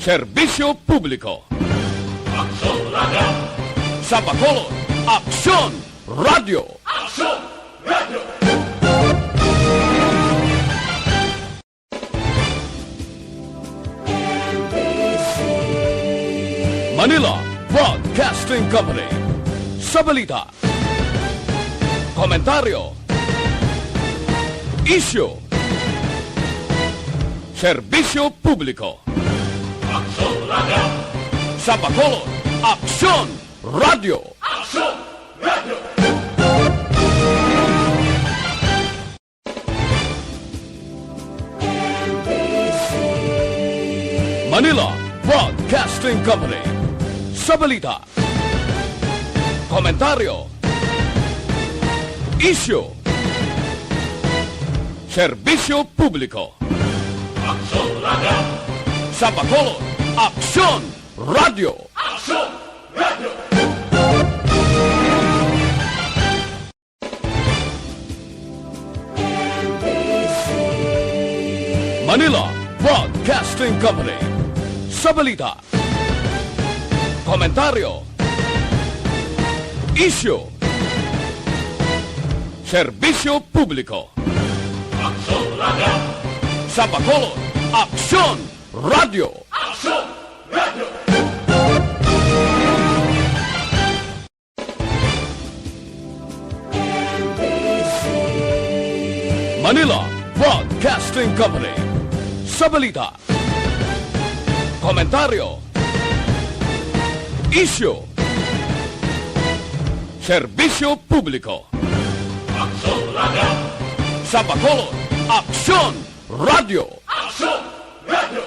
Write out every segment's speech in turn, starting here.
Serbisyo Publiko. Aksyon Radio! Sa Bacolod, Aksyon Radio! Aksyon Radio! Manila Broadcasting Company. Sa balita, komentaryo, isyu, serbisyo publiko. Aksyon Radio! Sa Bacolod, Aksyon Radio! Aksyon Radio! Manila Broadcasting Company. Sa balita, komentaryo, isyu, serbisyo publiko. Aksyon Radio! Sa Bacolod, Aksyon Radio! Aksyon Radio! Manila Broadcasting Company. Sa balita, komentaryo, isyu, serbisyo publiko. Aksyon Radio! Sa Bacolod, Aksyon Radio! Aksyon Radio! Manila Broadcasting Company. Sa balita, komentaryo, isyu, serbisyo publiko. Aksyon Radio! Sa Bacolod, Aksyon Radio! Aksyon Radio!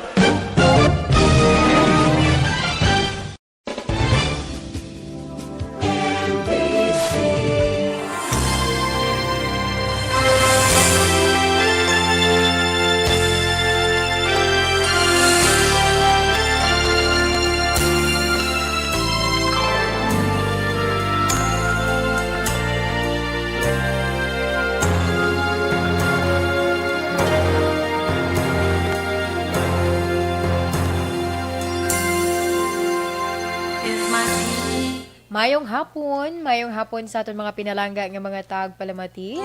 Mayong hapon sa aton mga pinalangga nga mga tagpalamati.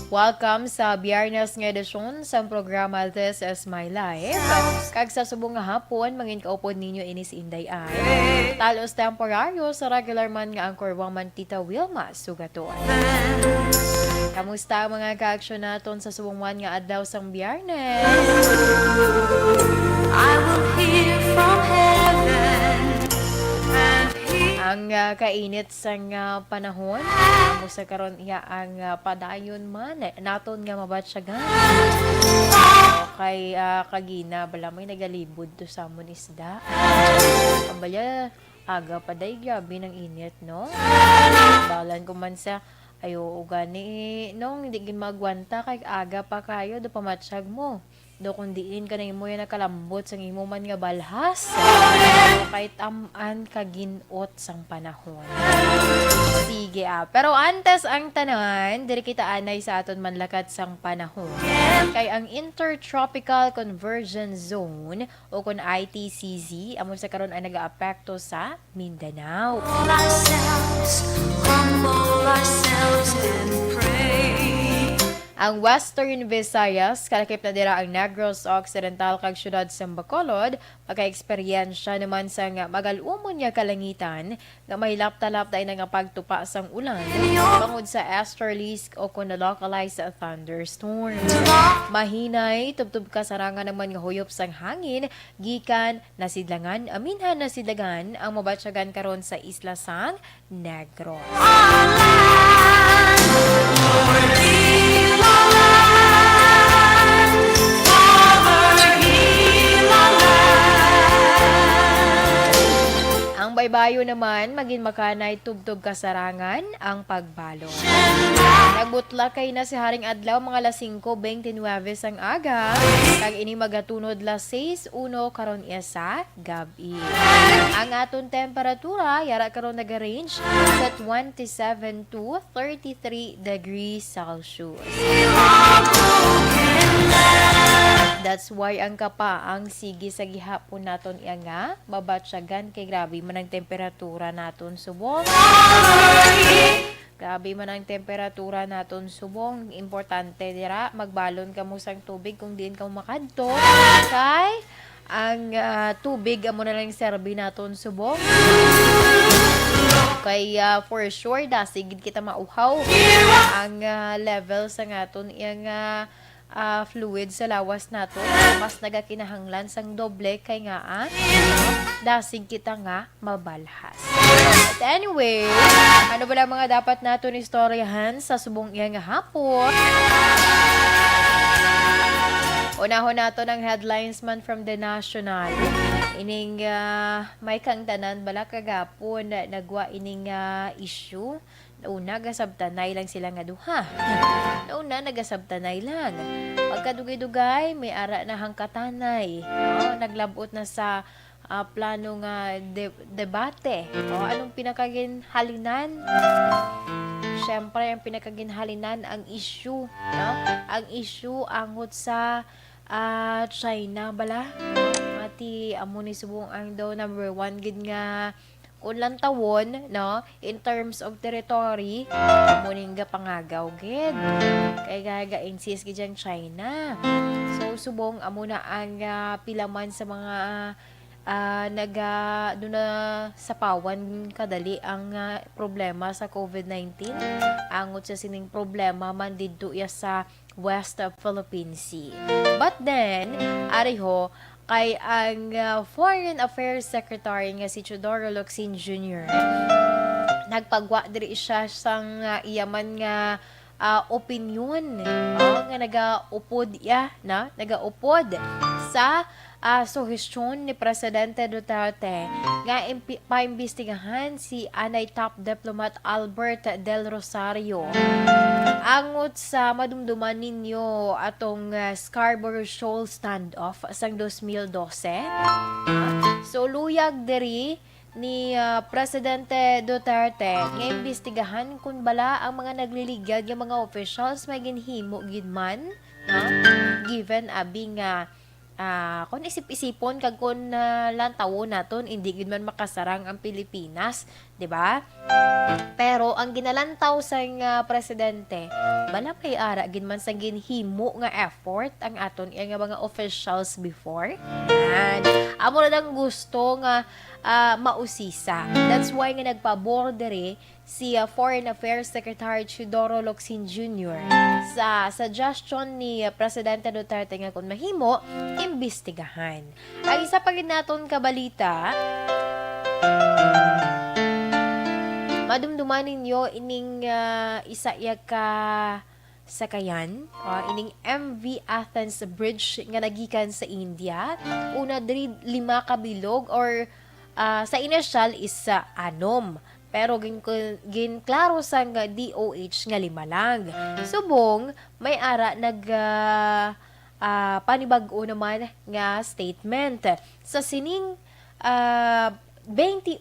Welcome sa Biyernes nga edisyon sa programa This Is My Life. Kag sa subong nga hapon, mangin kaupod ninyo inis Inday ay. Talos temporaryo sa regular man nga angkor woman Tita Wilma Sugaton. Kamusta ang mga ka-aksyon naton sa subong man nga adlaw sang Biyernes? I will hear from heaven and hear. Ang kainit sang panahon, amo sa karon iya ang padayon man naton nga mabatsyagan. Kay kagina bala may nagalibod to sa amon isda. Kambalya aga paday grabe ng init no. Balan ko man sa ayo gani nung hindi gin magwanta kay aga pa kayo do pamatsyag mo. Do kung diin ka na imo yan nakalambot sa imo man nga balhas. Kahit aman kaginot sang panahon. Sige pero antes ang tanan, diri kita anay sa aton manlakat sang panahon. Kay ang Intertropical Convergence Zone o kun ITCZ amon sa karon ay nagaapekto sa Mindanao. Humble ourselves and pray. Ang Western Visayas, kalakip na dira ang Negros Occidental kag syudad sa Bacolod, maka-eksperyensya naman sa nga magalumon nga kalangitan nga may lapta-lapta ay nga pagtupa sang ulan bangod sa easterlies o kung na-localize sa thunderstorm. Mahinay, tubtub kasarangan naman nga huyop sang hangin, gikan nasidlangan, aminhan nasidlagan ang mabatsyagan karon sa isla sang Negros. Ang baybayo naman, maging makanay tubtog kasarangan ang pagbalon. Nagbutla kay na si Haring Adlaw mga 5:29 ang aga, kag ini magatunod 6:01 karon iya sa gabi. Ang aton temperatura, yara karon nag-range sa 27 to 33 degrees Celsius. That's why ang kapaang sige sa gihapon naton iya nga mabatsyagan kay grabe man ang temperatura naton subong. Grabe man ang temperatura naton subong. Importante dira magbalon ka mo sang tubig kung diin ka makadto. Kay ang tubig amo na lang serbi naton subong. Kaya for sure dasigid kita mauhaw ang level sa ngaton iyang fluid sa lawas nato mas nagakinahanglan sang doble kay nga dasig kita nga mabalhas. But anyway, ano ba lang mga dapat naton istoryahan sa subong iya nga hapon? Unahon nato ng headlines man from the National. Ining may kang tanan bala kagapon nagwa ining issue. Una, nagasabtanay lang sila nga duha. Una, nagasabtanay lang. Pagkadugay-dugay, may ara na hangkatanay. Naglabot na sa plano nga debate. Anong pinakaginhalinan? Siyempre, ang pinakaginhalinan ang issue. Ang issue angot sa China bala. Mati amo ni subong ang daw number 1 gid nga unlang tawon, no, in terms of territory, muning ga pangagaw gid. Kay gaga-insist gid ang China. So subong amo na ang pilaman sa mga doon na sa pawan kadali ang problema sa COVID-19. Angot sa sining problema man didto ya sa West of Philippine Sea. But then, ariho, kay ang Foreign Affairs Secretary nga si Teodoro Locsin Jr. Nagpagwa diri siya sang iyaman nga opinion nga nagaupod nagaupod sa suhestyon ni Presidente Duterte nga paimbestigahan si anay top diplomat Albert Del Rosario angot sa madumduman ninyo atong Scarborough Shoal standoff sang 2012. So luyag diri ni Presidente Duterte nga imbestigahan kung bala ang mga nagliligad nga mga officials may ginhimo gid man given abi nga kung isip-isipon kag kung lantawo naton hindi gid man makasarang ang Pilipinas, di ba? Pero ang ginalantaw sang presidente bala may ara gid man sa ginhimo nga effort ang aton nga mga officials before. And amo na dang gusto nga mausisa. That's why nga nagpabor diri si Foreign Affairs Secretary Teodoro Locsin Jr. sa suggestion ni Presidente Duterte nga kung mahimo, imbestigahan. Ang isa pa gid naton kabalita, madumduman ninyo ining isa ka sakayan, ining MV Athens Bridge nga nagikan sa India. Una diri 5 ka bilog or sa initial is 6. Pero ginklaro sa nga DOH nga 5 lang. Subong, may ara panibag-o naman nga statement. Sa sining 21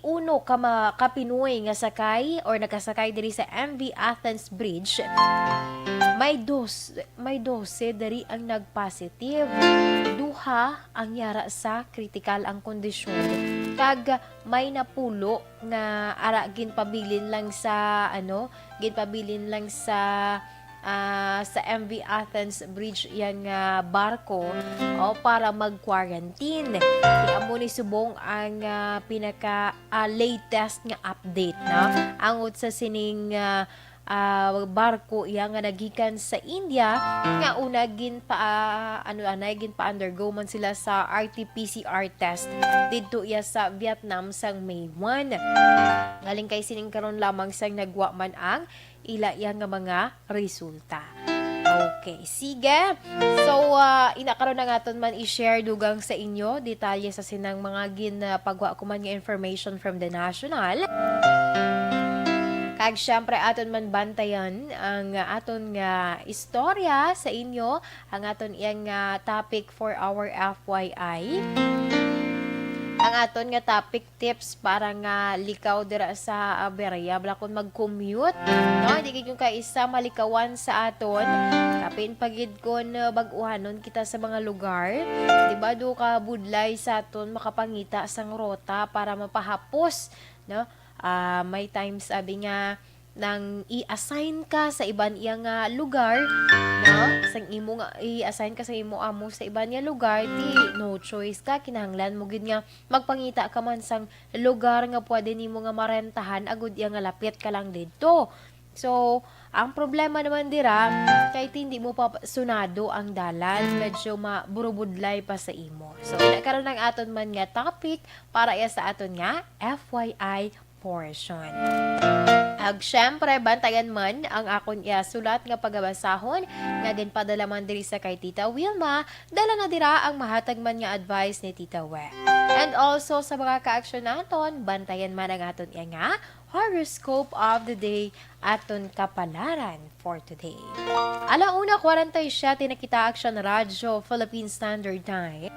ka Pinoy nga sakay or nakasakay diri sa MV Athens Bridge, may 12 diri ang nagpositive. Duha ang yara sa critical ang kondisyon. Kag may napulo nga ara ginpabilin lang sa MV Athens Bridge yang barko para mag-quarantine. Amo ni subong ang pinaka latest nga update angot sa sining barko yang nagikan sa India nga una gin pa undergo man sila sa RT-PCR test didto iya sa Vietnam sang May 1. Galing kay sining karon lamang sang nagwa man ang ila yang nga mga resulta. Okay, sige. So, inakaroon na nga man i-share dugang sa inyo detalye sa sinang mga ginpagwa ko man nga information from the National. Kag syempre aton man bantayan ang aton nga istorya sa inyo, ang aton iyang topic for our FYI. Ang aton nga topic tips para nga likaw dira sa variable kung mag-commute, no? Hindi gyud ka isa malikawan sa aton apin pagid ko na baguhanon kita sa mga lugar. Di ba do ka budlay sa aton makapangita sang rota para mapahapos, no? May times sabi nga nang i-assign ka sa iban iyang lugar, no? Sang imo nga i-assign ka sa imo amo sa iban nga lugar, di no choice ka, kinahanglan mo gid nga magpangita ka man sang lugar nga pwede nimo nga marentahan agud iya nga lapit ka lang didto. So, ang problema naman dira, kahit hindi mo pa sunado ang dalan, medyo maburubudlay pa sa imo. So, nagkaroon ng aton man nga topic para iya sa aton nga FYI portion. Ag syempre, bantayan man ang akon sulat nga pagabasahon nga ginpadala man diri sa kay Tita Wilma, dala na dira ang mahatag man nga advice ni Tita We. And also sa mga ka-action naton, bantayan man ang aton nga horoscope of the day aton kapalaran for today. 1:47 tinakita Action Radyo Philippine Standard Time.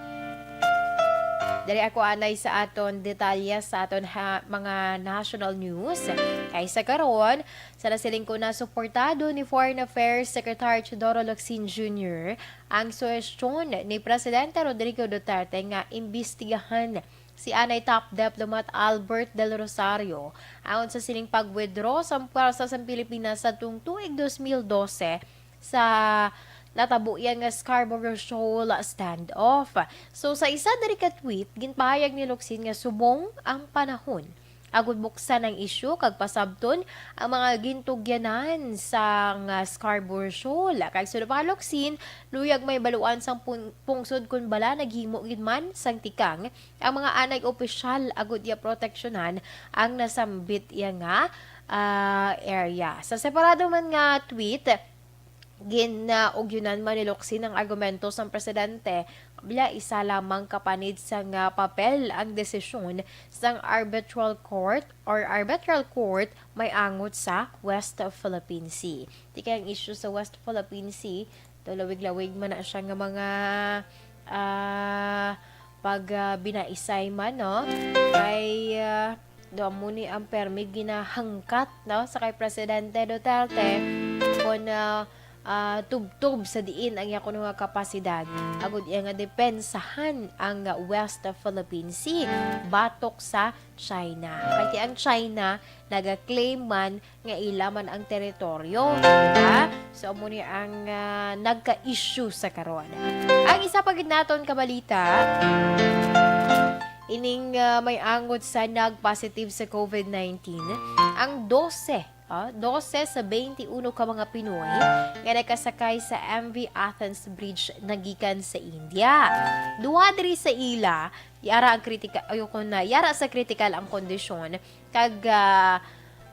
Dari ako anay sa aton detalya sa aton mga national news. Kaysa karon, sa nasiling ko na suportado ni Foreign Affairs Secretary Teodoro Locsin Jr. ang suwestyon ni Presidente Rodrigo Duterte nga imbestigahan si anay top diplomat Albert Del Rosario ayon sa siling pag-withdraw sa puwersa sa Pilipinas sa tuig 2012 sa natabo yan nga Scarborough Shoal standoff. So sa isa dari ka tweet, ginpahayag ni Locsin nga subong ang panahon agud buksan ang isyu kag pasabton ang mga gintugyanan sa Scarborough Shoal. Kay sud pa Locsin, luyag may baluan sang pungsod kun bala naghimo gid man sang tikang ang mga anay opisyal agud iya proteksyonan ang nasambit iya nga area. Sa separado man nga tweet, ginaugyunan man ni Locsin ang argumento sa presidente bila isa lamang kapanid sa nga papel ang desisyon sang arbitral court may angot sa West Philippine Sea. Di kaya ang issue sa West Philippine Sea, lawig-lawig man na siya nga mga pag binaisay man, no? Kay doon muni ang permig ginahangkat, no? Sa kay Presidente Duterte kung tubtob sa diin ang yakuno nga kapasidad agud iya nga depensahan ang West Philippine Sea batok sa China. Kaya ang China naga-claim man nga ilaman ang teritoryo, diba? So amo ni ang nagka-issue sa karon. Ang isa pa gid naton kabalita, ining may angot sa nag-positive sa COVID-19 ang 12 sa 21 ka mga Pinoy nga nakasakay sa MV Athens Bridge nagikan sa India. Duha diri sa ila, yara sa critical ang kondisyon kag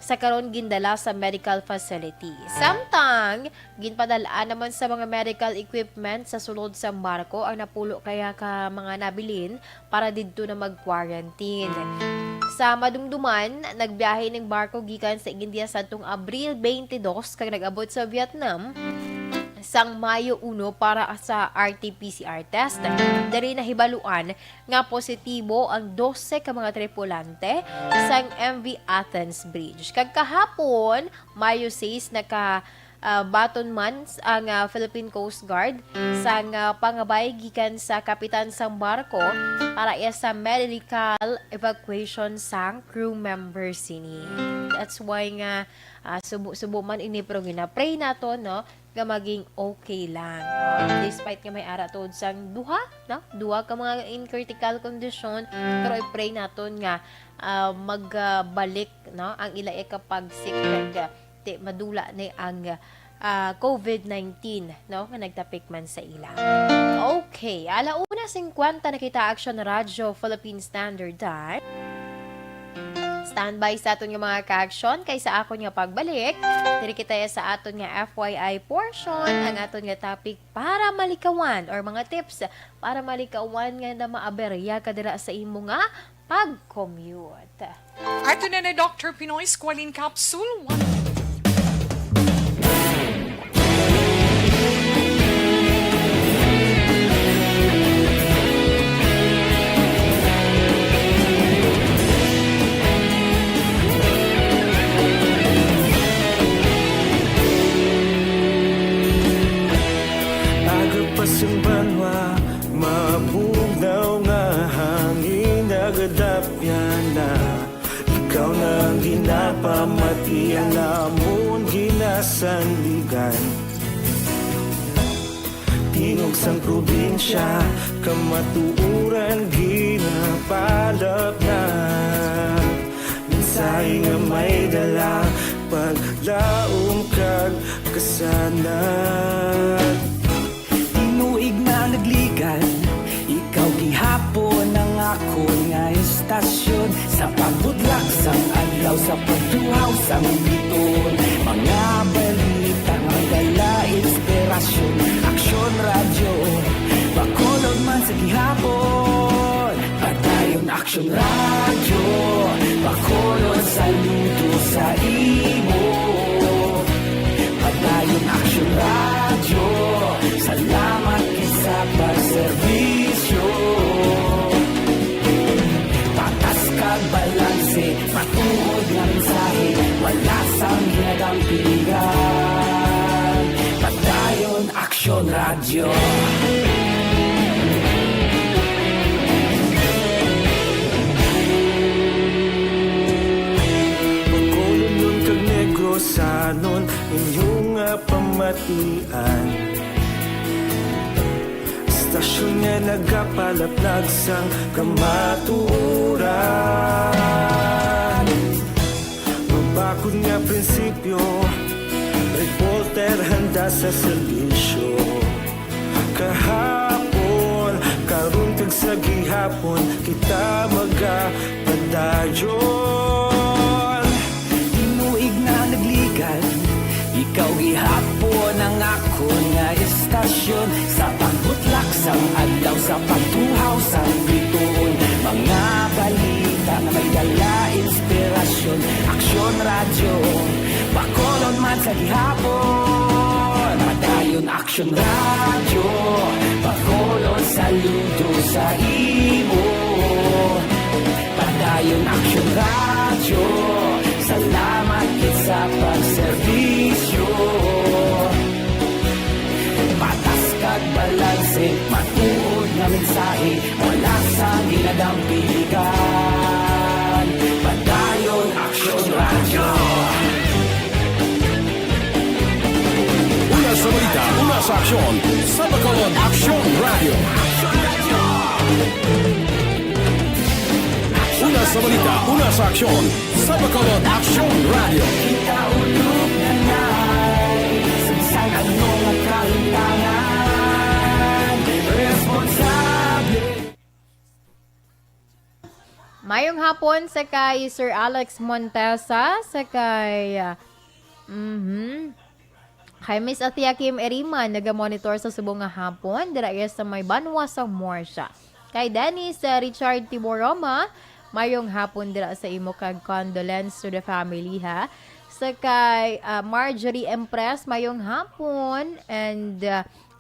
sa karon gindala sa medical facility. Samtang ginpadalaan naman sa mga medical equipment sa sulod sa barko ang napulo kaya ka mga nabilin para didto na mag-quarantine. Sa madumduman, nagbiyahe ng barko gikan sa India sadtong Abril 22 kag nag-abot sa Vietnam sang Mayo 1 para sa RT-PCR test. Dari nahibaluan nga positibo ang 12 ka mga tripulante sang MV Athens Bridge. Kag kahapon, Mayo 6 baton man ang Philippine Coast Guard sang pangabay gikan sa kapitan sang barko para iya sa medical evacuation sang crew members sini. That's why nga subo man ini pero gina-pray nato, no, nga maging okay lang. Despite nga may ara tod sang duha ka mga in critical condition, pero i-pray naton nga magbalik, no, ang ila kapag sick kag madula ni ang COVID-19, no, nga nagtapik man sa ila. Okay, 1:50 nakita Action Radyo Philippine Standard Time. Standby sa aton nga mga ka-action kaysa akon nga pagbalik. Diri kita sa aton nga FYI portion, ang aton nga topic para malikawan or mga tips para malikawan nga na maaberya kadira sa imo nga pag-commute. Ato na na Dr. Pinoy Squalene Capsule 1. mabugnaw nga hangin nagadapya na. Ikaw nang ginapamati ang amon ginasandigan. Tingog sang probinsya, kamatuuran ginapalap na. Minsay nga may dala, paglaom kag kasanat. Tinuig na nagligan, ikaw gihapon ang ako nga estasyon. Sa pagbutlak sang adlaw, sa pagtuhaw sang biton. Mga balita nga dala inspirasyon. Aksyon radyo, bakolod man sa gihapon. Padayon aksyon radyo, bakolod saludo sa imo. Padayon aksyon radyo, salamat sa pagserbisyo. Patas kag balanse, patuod nga mensahe, wala sang hinagang piligan. Padayon aksyon radyo. Pagkulong nun kag negrosanon, inyong nga pamatian. Stasyon nga nagapalaplag sang kamatuuran. Mabakod nga prinsipyo, reporter handa sa serbisyo. Kahapon, karon kag sa gihapon, kita magapadayon. Tinuig na nagligan, ikaw gihapon ang ako nga estasyon. Sa pagbutlak sang adlaw, sa pagtuhaw sang bituon. Mga balita na may dala inspirasyon. Aksyon radyo, bakolon man sa gihapon. Padayon aksyon radyo, bakolon saludo sa imo. Padayon aksyon radyo, salamat kit sa pagserbisyo. Patas kag balanse, matuod nga mensahe, wala sa ginadampiligan. Padayon aksyon radyo. Una sa balita, una sa aksyon, sa Bacolod Aksyon Radio. Una sa balita, una sa aksyon, sa Bacolod Aksyon Radio. Ikaulog na na'y sagsang anong ang kahintangan. Responsable. Mayong hapon sa kay Sir Alex Montesa, sa kay kay Miss Atia Kim Eriman, naga-monitor sa subong nga hapon, dira sa may Banwa sa Morsha. Kay Dennis Richard Tiboroma, mayong hapon dira sa imo kag condolence to the family ha. Sa kay Marjorie Empress, mayong hapon and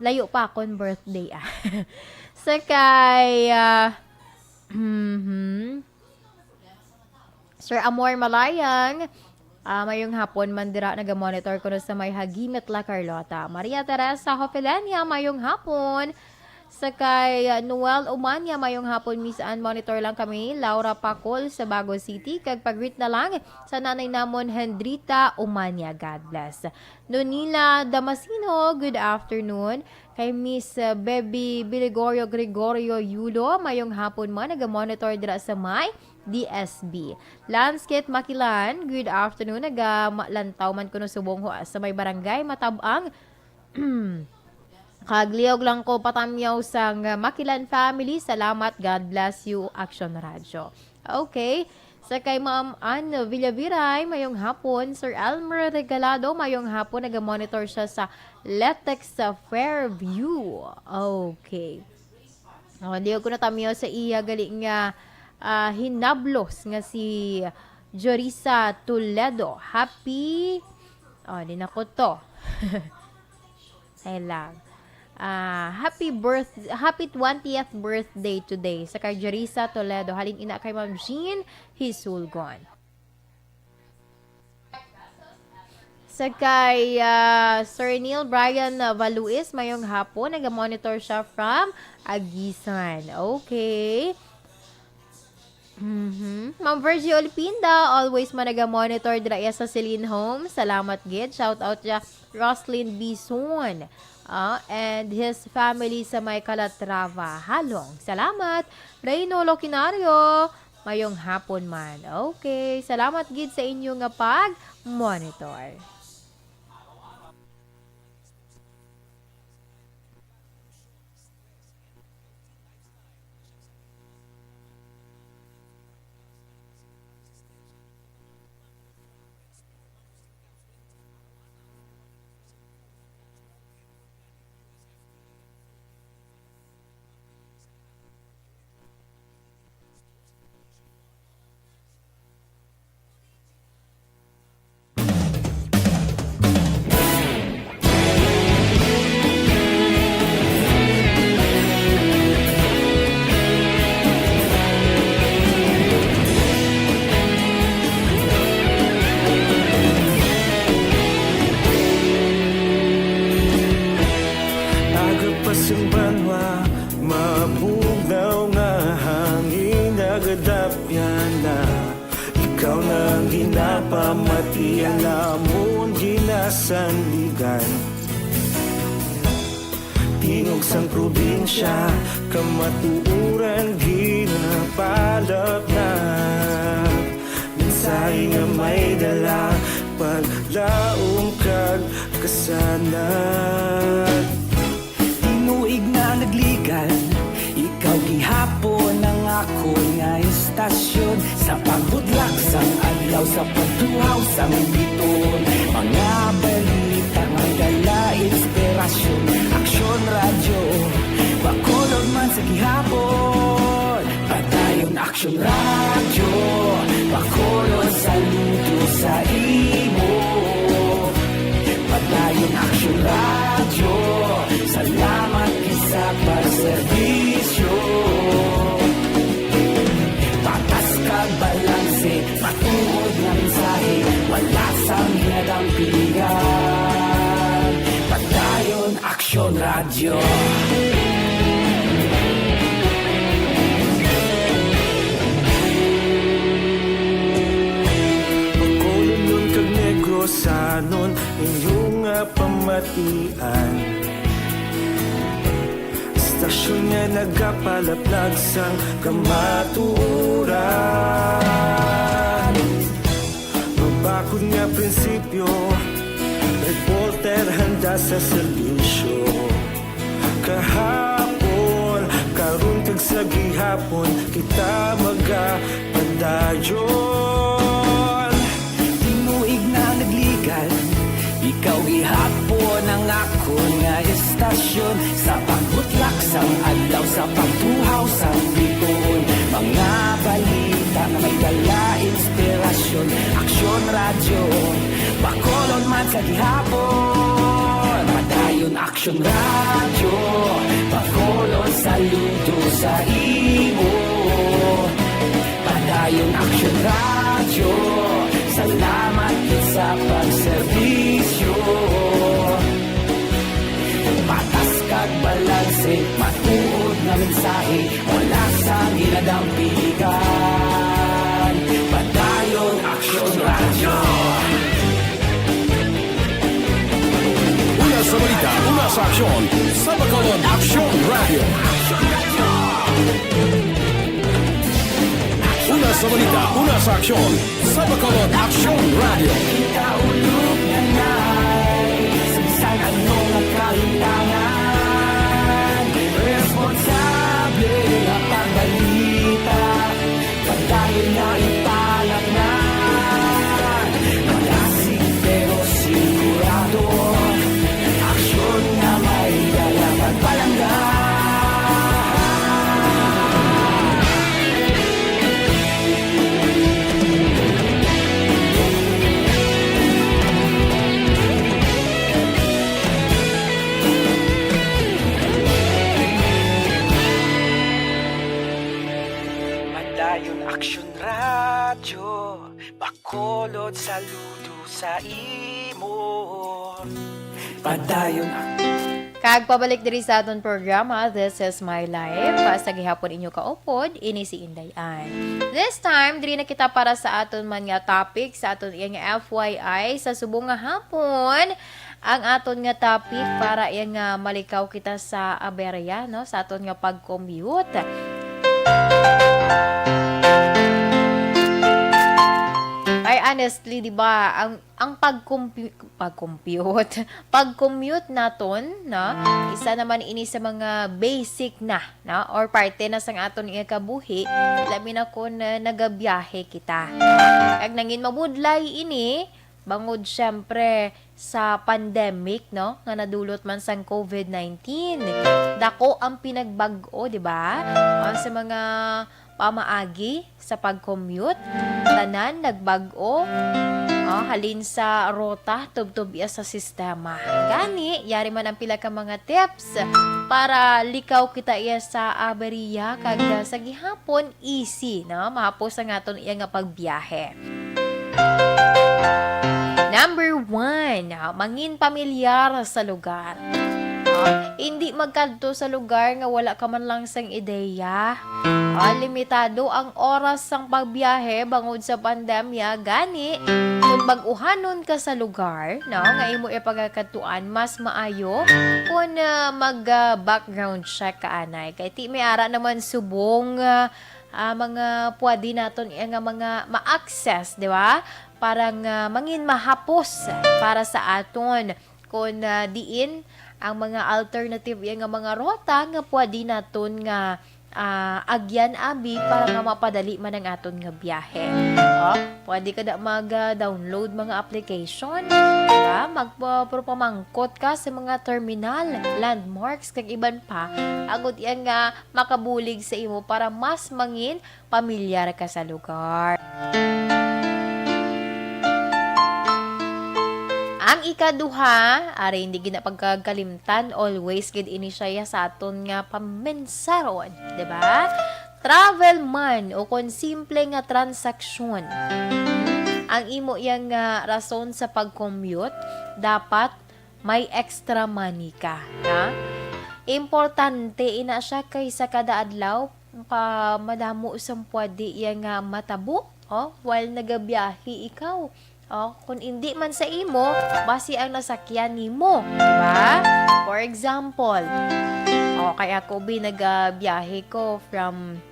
layo pa akong birthday Sa kay Sir Amor Malayang, mayong hapon mandira naga-monitor ko na sa may Hagimet La Carlota. Maria Teresa Hofelania, mayong hapon. Sa kay Noel Umanya, mayong hapon misaan monitor lang kami. Laura Pacol sa Bago City. Kag pag-greet na lang sa nanay namon Hendrita Umanya. God bless. Nonila Damasino, good afternoon. Kay Miss Baby Biligorio Gregorio Yulo, mayong hapon man naga-monitor dira sa may DSB. Lanskit Makilan, good afternoon. Nagalantaw man kuno subong sa may barangay Matabang. Kagliog lang ko patamyaw sang Makilan family. Salamat, God bless you, Action Radio. Okay. Sa kay Ma'am Anne Villaviray, mayong hapon. Sir Elmer Regalado, mayong hapon. Nag-monitor siya sa Letex sa Fairview. Okay. Liog ko na tamyaw sa iya galing nga hinablos nga si Jorisa Toledo. Happy di na ko to. Ay lang. Happy 20th birthday today sa kay Jorisa Toledo. Halin ina kay Ma'am Jean Hisulgon. sa kay Sir Neil Brian Valuis, mayong hapon, nag-monitor siya from Agisan. Okay. Ma'am Virgie Olpinda, always managa-monitor dira sa Celine Home. Salamat gid. Shout out ya Roslyn Bison. And his family sa may Calatrava. Halong. Salamat. Reyno Loquinario, mayong hapon man. Okay. Salamat gid sa inyo nga pag-monitor. Agapasang banwa, mabugnaw nga hangin nagadapyan na. Ikaw nang ginapamatian namon ginasandigan. Tingog sang probinsya, kamatuuran ginapalap na. Mensahe nga may dala, paglaong kag kasanan. Tinuig na nagligan, ikaw gihapon ang ako nga istasyon. Sa pagbudlak sang adlaw, sa pagduhaw sang biton. Mga balita may dala inspirasyon. Aksyon radyo, bakolog man sa gihapon. Padayon aksyon radyo, bakolog saludo sa imo. Padayon aksyon radyo, salamat isa pagserbisyo. Patas kag balanse, matuod nga mensahe, wala sang hinadampingan. Padayon aksyon radyo. Bakolon nun kag Negrosanon, inyong nga pamatian. Istasyon nga nagapalaplag sang kamaturan. Mabakod nga prinsipyo, reporter handa sa serbisyo. Kahapon, karon kag sa gihapon, kita magapadayon. Tinuig na nagligan, ikaw gihapon ang ako nga istasyon. Sa pagbutlak sang adlaw, sa pagtuhaw sang biton. Mga balita na may dala inspirasyon. Aksyon radyo, bakolon man sa gihapon. Padayon aksyon radyo, bakolon saludo sa imo. Padayon aksyon radyo, salamat sa pagserbisyo. Patas kag balanse, matuod nga mensahe, wala sang hinadampingan. Padayon aksyon radyo. Una sa balita, una sa aksyon. Sa Bacolod Action Radio. Una sa balita, una sa aksyon. Sa Bacolod Action Radio. Kaulog na na'y sabisan anong nagkahintangan. Responsable na pagbalita, pagdayon na ipalag na. Malasig pero sigurado, aksyon na may dalang pagpalanggan. Padayon aksyon radyo, bakolod saludo sa imo. Padayon ako. Kag pabalik diri sa aton programa, This is My Life. Sa gihapon inyo kaupod, ini si Inday Ann. This time, diri na kita para sa aton man nga topic, sa aton iya nga FYI, sa subong nga hapon, ang aton nga topic para iya nga malikaw kita sa aberya, no? Sa aton nga pag-commute. Ay honestly, 'di ba, ang pag-commute naton, no? Isa naman ini sa mga basic na, no? Or parte na sang aton nga kabuhi, labi na ko na nagabiyahe kita. Kag nangin mabudlay ini bangod syempre sa pandemic, no, nga nadulot man sang COVID-19. Dako ang pinagbag-o, 'di ba? Sa mga pamaagi sa pag-commute, tanan nagbag-o, halin sa rota, tubtob iya sa sistema. Gani, yari man ang pila ka mga tips para likaw kita iya sa aberya, kag sa gihapon easy, no? Mahapos ang aton iya nga pagbiyahe. Number 1, mangin pamilyar sa lugar. Hindi magkadto sa lugar nga wala ka man lang sang ideya. Limitado ang oras sang pagbiyahe bangod sa pandemya. Gani, kung baguhanon ka sa lugar, no, nga imo ipagakatuan, mas maayo kung mag-background check ka anay. Kay ti may ara naman subong mga pwede naton nga mga ma-access, di ba? Parang mangin mahapos para sa aton kung diin ang mga alternative nga mga rota nga pwede naton nga agyan abi para nga mapadali man ang aton nga biyahe. Pwede ka na mag-download mga application, diba? Magpapamangkot ka sa mga terminal, landmarks, kag iban pa, agud yan nga makabulig sa imo para mas mangin pamilyar ka sa lugar. Ang ikaduha, ari hindi gina pagkagalimtan, always gid ini siya sa aton nga pamensaron, 'di ba? Travel man o kon simple nga transaksyon. Ang imo yang rason sa pag-commute, dapat may extra money ka, ha? Importante ina siya kay sa kada adlaw pa madamo usang pwede yang matabo, while nagabiyahe ikaw. Kung hindi man sa imo, basi ang nasakyan nimo, di ba? For example, kaya ako nagabiyahe ko from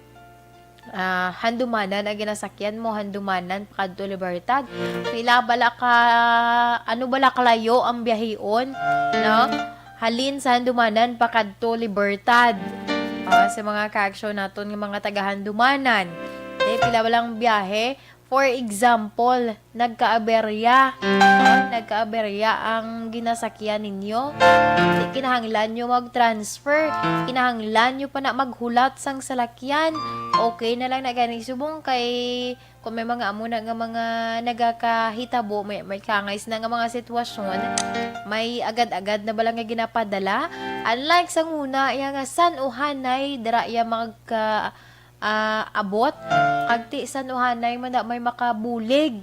Handumanan, ang ginasakyan mo, Handumanan, pakadto Libertad. Pila bala ka, ano bala kalayo ang biyaheon, no? Halin sa Handumanan, pakadto Libertad. Sa mga ka-action naton ng mga taga-Handumanan. Pila balang biyahe. For example, nagkaaberya ang ginasakyan ninyo. Kinahanglan nyo mag-transfer. Kinahanglan nyo pa na maghulat sang salakyan. Okay na lang na gani subong kay kung may mga amo na nga mga nagakahitabo, may kangais na nga mga sitwasyon, may agad-agad na balang nga ginapadala. Unlike sa nguna, yung san uhanay, dara iya abot agti sa nuhanay man may makabulig,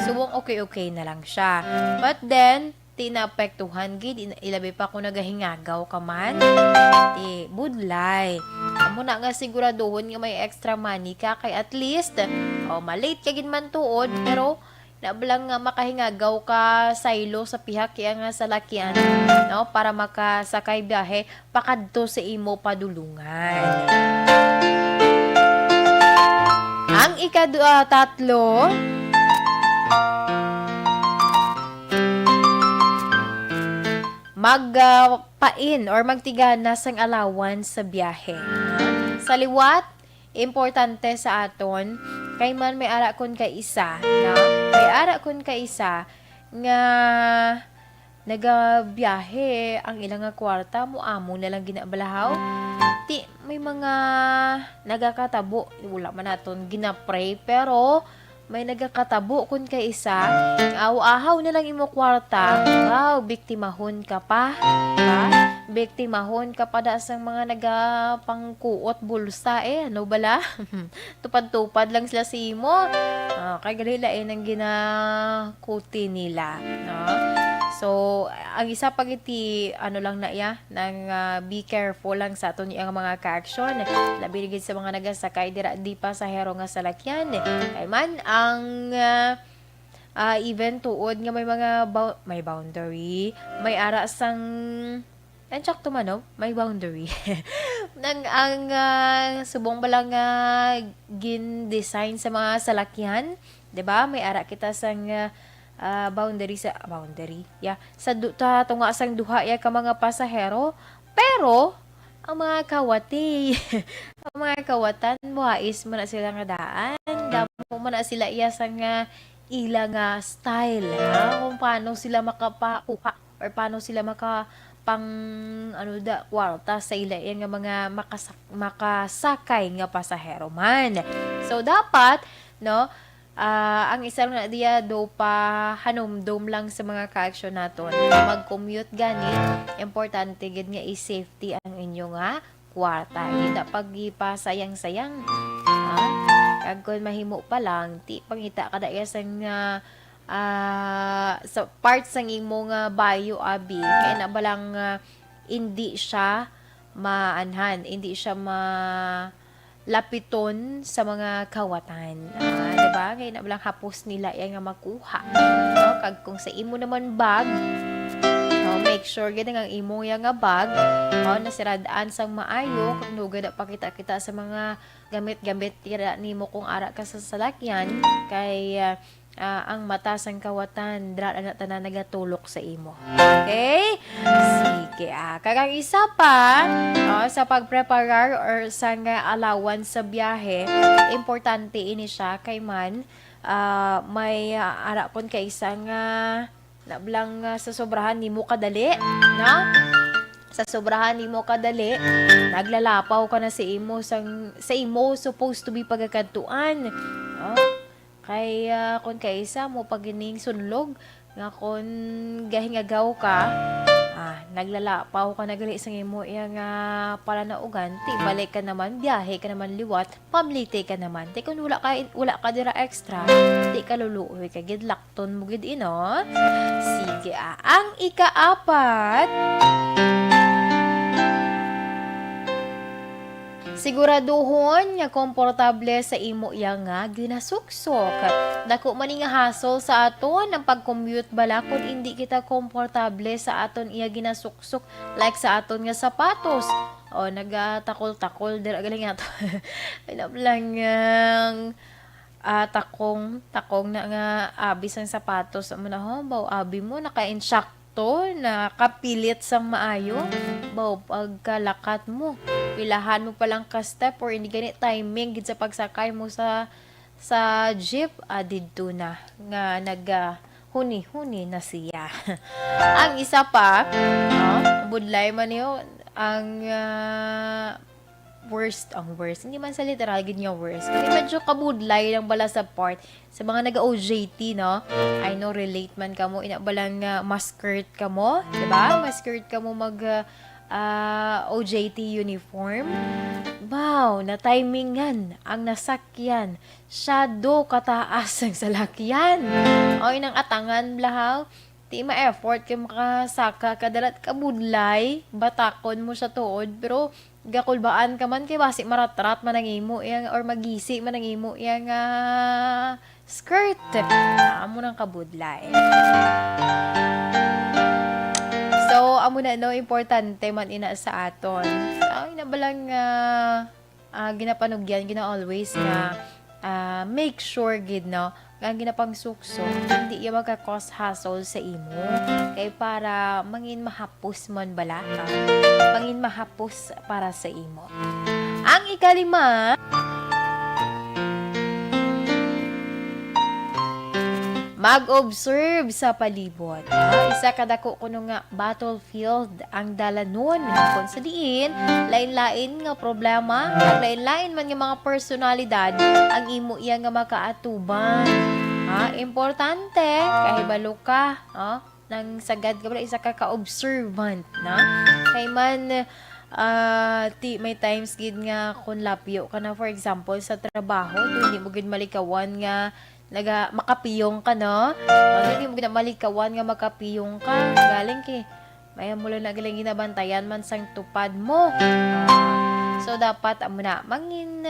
subong okay na lang siya. But then tinapektuhan gid, ilabi pa kung nagahingagaw ka man, budlay amo na nga siguraduhon nga may extra money ka, kay at least malate ka gid man tuod, pero nabalang nga makahingagaw ka saylo sa pihak kaya nga sa lakyan, no, para makasakay biyahe pakadto sa imo padulungan. Ang tatlo, magpain or magtigana sang allowance sa biyahe. Sa liwat, importante sa aton, kay man may ara kon ka isa, no? May ara kon ka isa nga nagabiyahe ang ilang nga kwarta mo amo na lang ginabalahaw. May mga nagakatabo, wala man naton ginapray, pero may nagakatabo kun kay isa, ahaw na lang imo kwarta, biktimahon ka pa, ha? biktimahon kapada sang mga nagapangkuot bulsa ano bala? Tupad-tupad lang sila sa imo. Kay galila ang ginakuti nila, no? So, ang isa pag iti, ano lang na nang be careful lang sa aton yung mga ka-action. Labi sa mga nagasakay, di pa sa hero nga salakyan. Kay man, ang even tuod nga may mga may boundary, may ara sang anchak to man, may boundary. ang subong ba lang gin-design sa mga salakyan, 'di ba? May ara kita sang boundary sa tunga sang duha ka mga pasahero, pero ang mga kawati ang mga kawatan buhais man na sila nga daan, damo man na sila sang ilang style, kung paano sila makapakuha or paano sila kwarta sa ila yung mga makasakay nga pasahero man. So dapat no, ang isang na diya do pa hanumdum lang sa mga ka-action naton. Mag-commute gani, importante gid nga i-safety ang inyong kwarta. Hindi pag sayang-sayang. Kag kun mahimo pa lang, ti pangita kada sang sa parts sang imong bayo abi, kaya na balang hindi siya hindi siya lapiton sa mga kawatan. Diba? Kaya na balang hapos nila yan nga makuha. No? Kag kung sa imo naman bag, make sure gid ang imo yang nga bag nasiradaan sang maayo, kung nugad pakita-kita sa mga gamit-gamit tira nimo kung ara ka sa salakyan, kay ang mata sang kawatan dra na tanan nagatulok sa imo. Okay? Sige. Kagang isa pa sa pagpreparar or sa allowance sa biyahe, importante ini siya kay man may ara pon kay isang nablang sa sobrahan nimo kadali, na? Sa sobrahan nimo kadali, naglalapaw ka na sa imo supposed to be pagkakantuan. Kay kun kaysa mo pagining sunlog nga kun gahingagaw ka, naglalapaw ka na gali sa imo yang palanaugan, ti balik ka naman, biyahe ka naman liwat, pamlite ka naman. Ti kun wala ka dira extra, ti ka luluoy ka gid lakton mo gid ino. Sige, ang ikaapat, siguraduhon nga komportable sa imo yang ginasuksok. Dako man nga hassle sa aton ang pag-commute bala kung hindi kita komportable sa aton iya ginasuksok, like sa aton nga sapatos. Nagatakol-takol dira galing ato. Lang takong na nga abis ang sapatos mo na baw abi mo naka-insakto, nakapilit sang maayo, baw pagkalakat mo pilahan mo palang ka step or hindi ganit timing gid sa pagsakay mo sa jeep, didto na nga huni na siya. Ang isa pa, budlay man yun, ang worst, hindi man sa literal gid nga worst, kasi medyo kabudlay lang bala sa part sa mga naga-OJT, no? I know relate man kamo, ina balang maskirt kamo, diba? Maskirt kamo mag OJT uniform. Wow, na timingan ang nasakyan. Shadow kataas ang salakyan. Inang atangan blahaw. Di ma-effort kay makasaka kadalat kabudlay, batakon mo sa tuod, pero gakulbaan ka man kay basi maratrat man ang imo yang or magisi man ang imo yang skirt. Amo nang kabudlay. So, amo na importante man ina sa aton. Inabalang ginapanugyan, gina-always nga make sure gid, no, ang ginapang sukso, hindi yung magka-cause hassle sa imo. Kay para mangin mahapos man bala, mangin mahapos para sa imo. Ang ikalima, mag-observe sa palibot. Isa kadako kuno nga battlefield ang dalanon. Kung sa diin, lain-lain nga problema, lain-lain man nga mga personalidad ang imo iya nga makaatuban. Importante, kahibalo ka, nang sagad ka isa ka ka-observant, na? Kay man, may times gid nga kung lapyo ka na, for example, sa trabaho, hindi mo gid malikawan nga makapiyong ka, no? Hindi mo gid malikawan nga makapiyong ka. Galing kay may mulo na galing ginabantayan man sang tupad mo. So dapat amo na mangin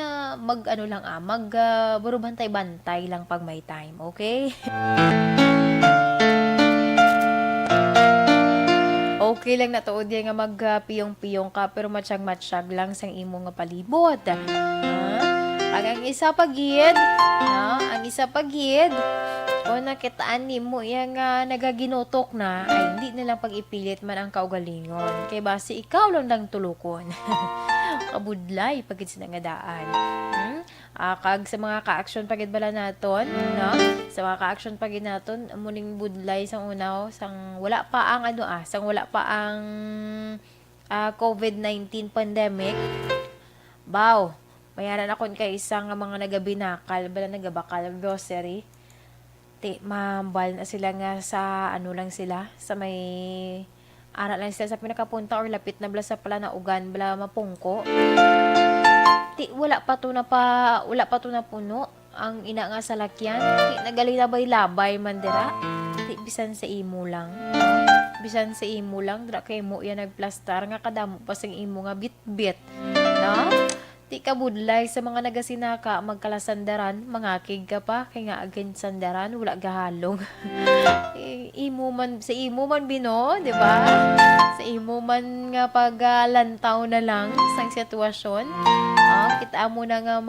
buro bantay-bantay lang pag may time, okay? Okay lang na tuod nga magpiyong-piyong ka pero matsyag-matsyag lang sang imo nga palibot. Ang isa pagid, no? Ang isa pagid o nakitaan nimo yang nagaginutok na ay hindi nilang pag-ipilit man ang kaugalingon. Kay base ikaw lang dang tulukon. Kabudlay pagid sila nga daan. Kag sa mga ka-action pagid bala naton, no? Sa mga ka-action pagid naton muning budlay sang unaw sang wala pa ang COVID-19 pandemic. Baw, mayaran akon kay isang mga nagabinakal bala nagabakal grocery. Mambal na sila nga sa lang sila sa may ara lang sila sa pinakapunta or lapit na bala sa pala na ugan bala mapungko. Wala pa to na puno ang ina nga sa lakyan. Nagalilabay-labay man dira. Bisan sa imo lang. Bisan sa imo lang dira kay mo yan nagplastar nga kadamo pa sing imo nga bit-bit. No? Ti kabudlay sa mga nagasinaka magkalasandaran, mangakig ka pa kay nga agin sandaran wala gahalong. Sa imo man bino, di ba? Sa imo man nga paglantaw na lang sang sitwasyon. Kita mo na nga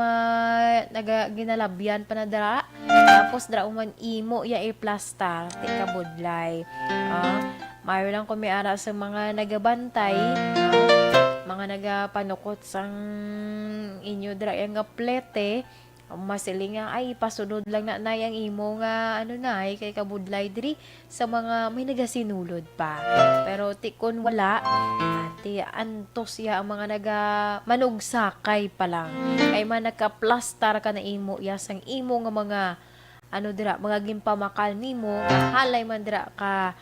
ginalabyan pa na dara. Tapos dra man imo ya i-plastar ti kabudlay. Mayo lang kung may ara sa mga nagabantay. Mga nagapanukot sang inyo dra nga plete, masiling nga ay pasunod lang na yang imo nga kay kabudlay diri sa mga may nagasinulod pa. Pero tikon wala, antos ya ang mga manugsakay pa lang. Kay man nagka-plastar ka na imo ya sang imo nga mga mga gimpamakal nimo, halay man dira ka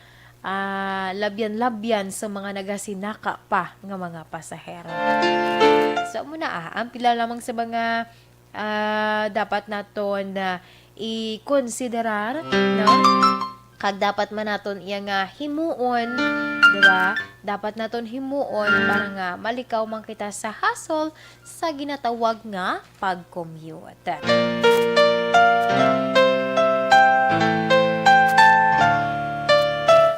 labyan-labyan sa mga nagasinaka pa nga mga pasahero. So muna ang pila lamang sa mga dapat naton na i-konsiderar, no? Kag dapat man naton iya nga himuon, di ba? Dapat naton himuon para nga malikaw man kita sa hassle sa ginatawag nga pag-commute.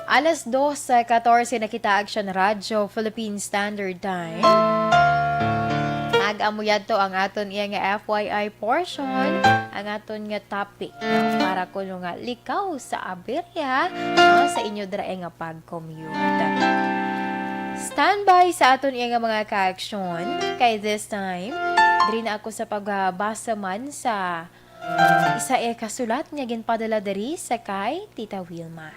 Alas 2:14 na kita Action Radio Philippine Standard Time. Ag-amuyad to ang aton iya nga FYI portion, ang aton nga topic, no? Para kuno nga likaw sa aberya, no? Sa inyo dra nga pag-commute. Standby sa aton iya nga mga ka-action. Kay this time, diri na ako sa pagbasa man sa isa kasulat nga ginpadala diri sa kay Tita Wilma.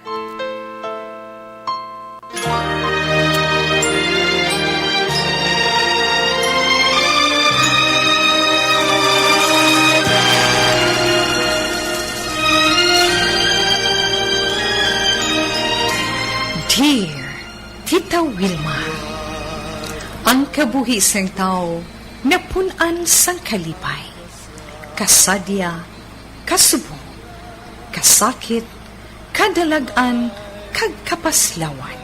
Dear Tita Wilma, ang kabuhi sang tao napunan sang kalipay, kasadya, kasubo, kasakit, kadalagan, kag kapaslawan.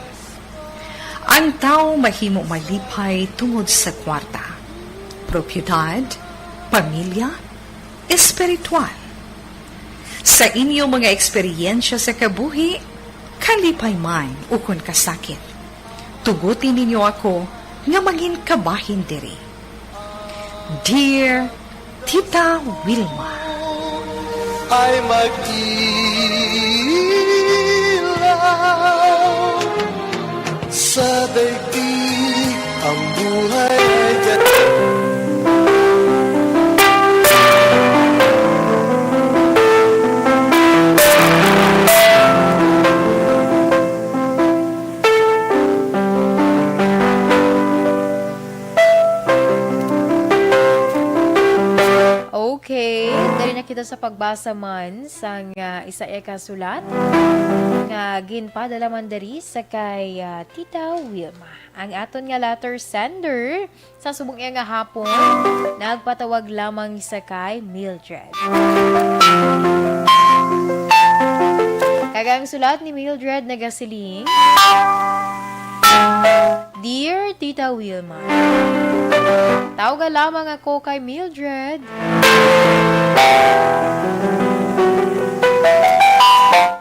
Ang tao mahimo malipay tungod sa kwarta, propiedad, pamilya, espiritual. Sa inyo mga eksperyensya sa kabuhi, kalipay man ukon kasakit, tugutin ninyo ako nga maging kabahin diri. Dear Tita Wilma, ay mag-ilaw sa daigdig ang buhay ay Okay. Dali na kita sa pagbasa man sang isa ka sulat nga ginpadala man diri sa kay Tita Wilma. Ang aton nga letter sender sa subong iya nga hapon nagpatawag lamang sa kay Mildred. Kagang sulat ni Mildred nagasiling, Dear Tita Wilma, tawagan lamang ako kay Mildred.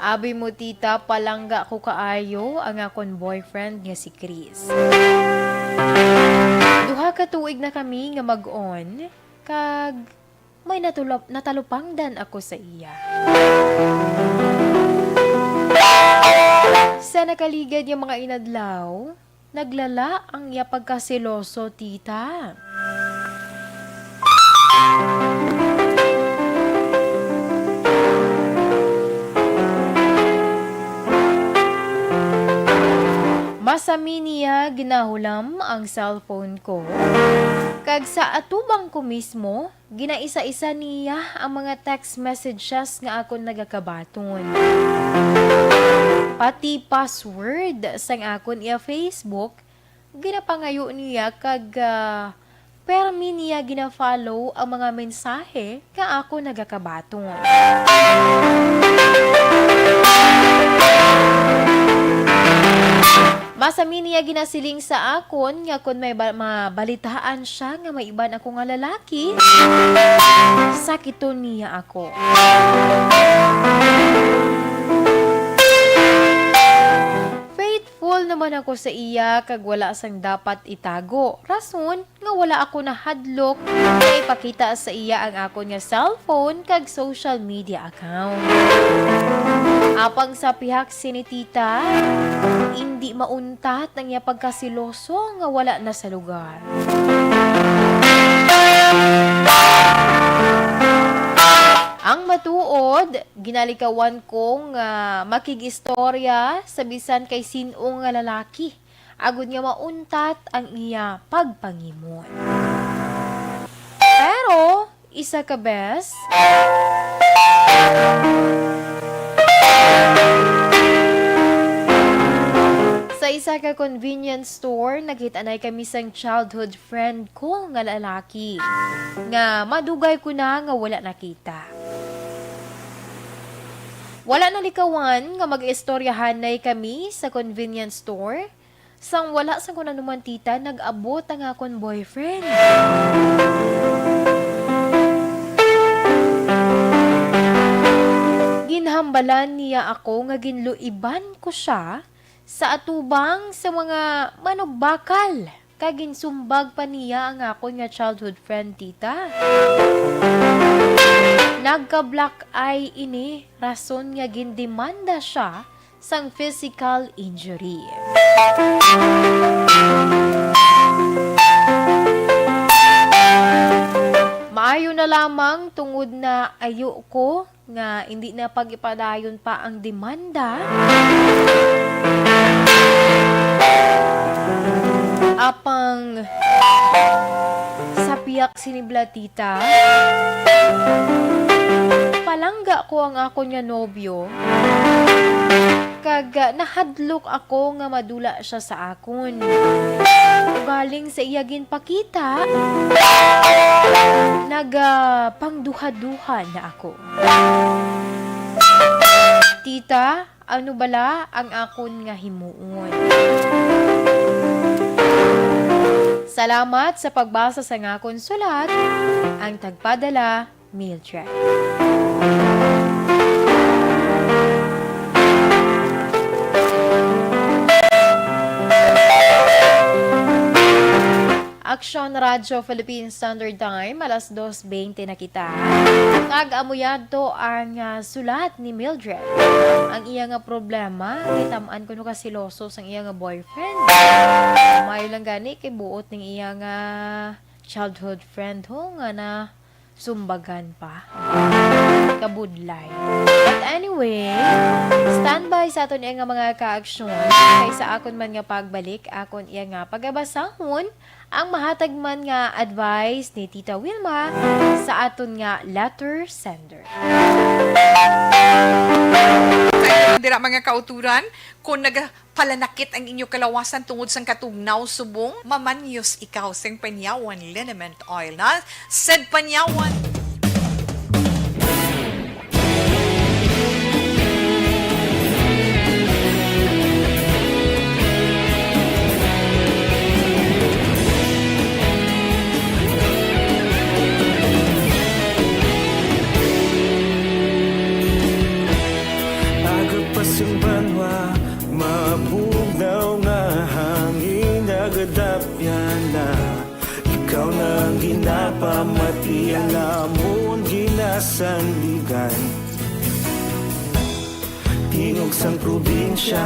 Abi mo tita, palangga ko kaayo ang akong boyfriend nga si Chris. Duha ka tuig na kami nga mag-on, kag may natalupangdan ako sa iya. Sa nakaligad yung mga inadlaw, naglala ang iya pagkasiloso, tita. Masami niya ginahulam ang cellphone ko. Kag sa atubang ko mismo, ginaisa-isa niya ang mga text messages nga akon nagakabaton. Pati password sang akon iya Facebook, ginapangayo niya kag permi niya gina-follow ang mga mensahe nga ako nagakabaton. Masami niya ginasiling sa akon nga kung may mabalitaan siya nga may iban ako nga lalaki, sakiton niya ako. Faithful naman ako sa iya kag wala sang dapat itago. Rason nga wala ako nahadlok na ipakita sa iya ang akon nga cellphone kag social media account. Apang sa pihak sini tita, hindi mauntat ang iya pagkasiloso nga wala na sa lugar. Ang matuod, ginalikawan kong makigistorya sa bisan kay sinong nga lalaki. Agud nga mauntat ang iya pagpangimon. Pero, isa ka bes, sa isa ka convenience store, nakita na kami sang childhood friend ko nga lalaki. Nga madugay ko na nga wala nakita. Wala nalikawan nga mag-istoryahan na kami sa convenience store. Sang wala sa kunan naman tita, nag-abot ang akong boyfriend. Ginhambalan niya ako nga ginluiban ko siya sa atubang sa mga manugbakal. Kagin sumbag pa niya ang ako nga childhood friend tita. Nagka-black eye ini, rason nga gindemanda siya sang physical injury. Maayo na lamang tungod na ayo ko nga hindi na pag-ipadayon pa ang demanda. Apang sa piyak sinibla tita, palangga ko ang ako nga nobyo, kag nahadlok ako nga madula siya sa akon. Galing sa iya ginpakita, pangduha-duha na ako. Tita, ano bala ang akon nga himuon? Salamat sa pagbasa sa ngakon sulat. Ang tagpadala, Mildred. Action Radio Philippine Standard Time, alas 2:20 na kita. Nag-amuyado ang sulat ni Mildred. Ang iya nga problema, itamaan ko no kasiloso sang iya nga boyfriend. Mayo lang gani kay buot ng iya nga childhood friend ho nga na sumbagan pa. kabudlay. But anyway, standby sa aton iya nga mga kaaksyon kay sa akon man nga pagbalik, akon iya nga pagabasahon ang mahatag man nga advice ni Tita Wilma sa aton nga letter sender. Kaya dira mga kauturan, kung nagpalanakit ang inyo kalawasan tungod sang katugnaw subong, mamanyos ikaw sing panyawan liniment oil na said panyawan. Agapasang banwa, mabugnaw nga hangin nagadapyan na. Ikaw na ang ginapamatian namon ginasandigan. Tingog sang probinsya,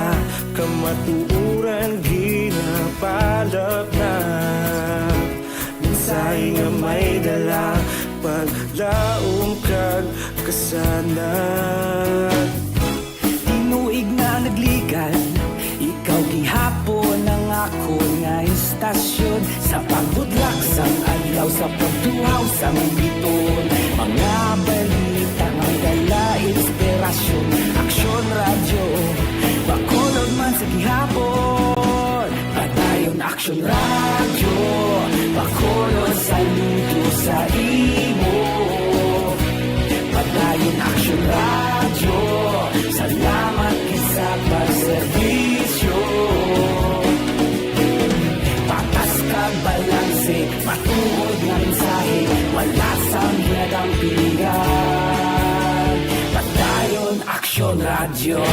kamatuuran ginapalap na. Minsay nga may dala, paglaom kag kasanan. Tinuig na nagligan, ikaw gihapon ang ako nga istasyon. Sa pagbudlak sang adlaw, sa pagtuhaw sang biton. Mga balita, may dala inspirasyon. Aksyon radyo, bakulog man sa gihapon. Padayon aksyon radyo, bakulog sa luto sa imo. Padayon aksyon radyo, salamat sa pagserbisyo. Patas kag balanse, matuod nga mensahe, wala sang hinadang pilihan. Padayon aksyon radyo.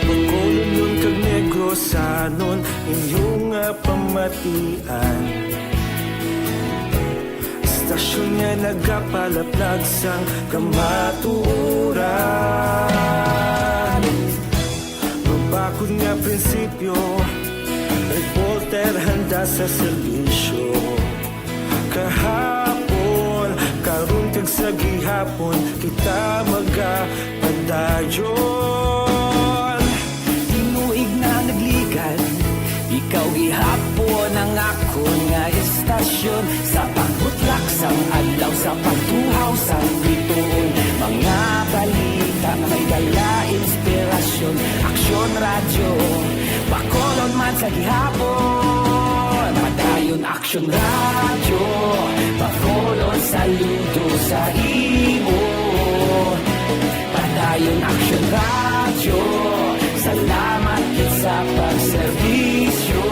Bakulon yun kag Negrosanon, inyong nga pamatian. Istasyon nga nagapalaplag sang kamatuuran. Mabakod nga prinsipyo, reporter handa sa serbisyo. Kahapon, karon kag sa gihapon, kita magapadayon. Tinuig na nagligan, ikaw gihapon ang ako nga istasyon. Sa pagbutlak sang adlaw, sa pagtuhaw sang biton. Mga balita na may dala inspirasyon. Aksyon radyo, bakolon man sa gihapon. Padayon aksyon radyo, bakolon saludo sa imo. Padayon aksyon radyo, salamat sa pagserbisyo.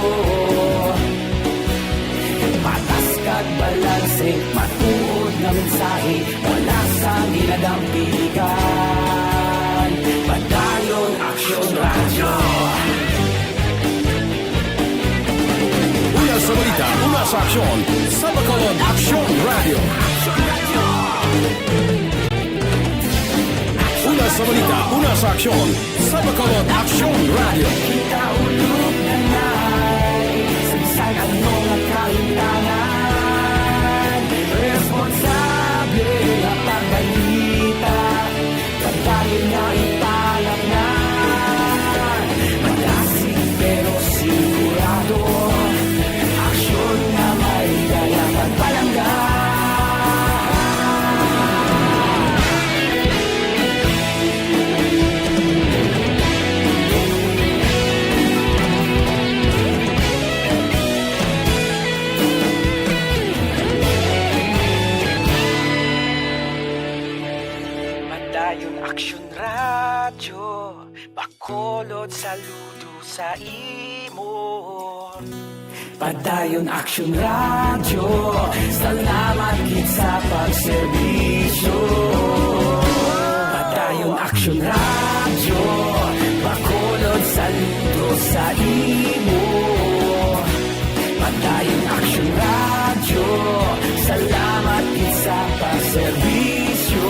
Patas kag balanse, matuod na mensahe, wala sang hinadang piligan. Padayon aksyon radyo. Una sa balita, una sa aksyon, sa Bacolod Aksyon Radio. Una sa balita, una sa aksyon, sa Bacolod Aksyon Radio. Kita ulog na na'y sabisan ang mga kahintangan. Responsable na pagbalita, pagdahin na ipalap na. Magasig pero sigurado, aksyon na may dala pagpalanggan. Padayon aksyon radyo, bakolod saludo sa imo. Padayon aksyon radyo, salamat gid sa pagserbisyo. Padayon aksyon radyo, bakolod saludo sa imo. Padayon aksyon radyo, salamat gid sa pagserbisyo.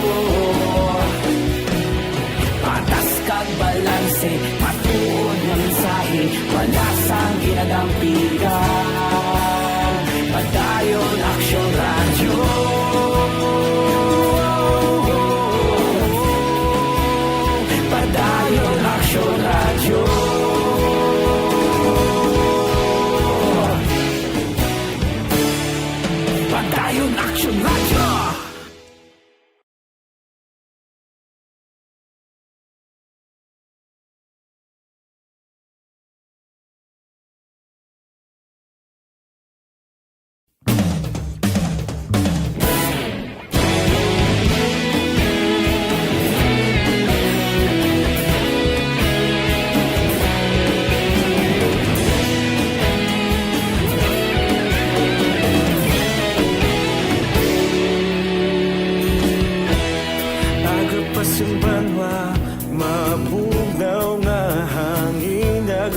Patas kag balanse, matuod nga mensahe, wala sang ginadampigan.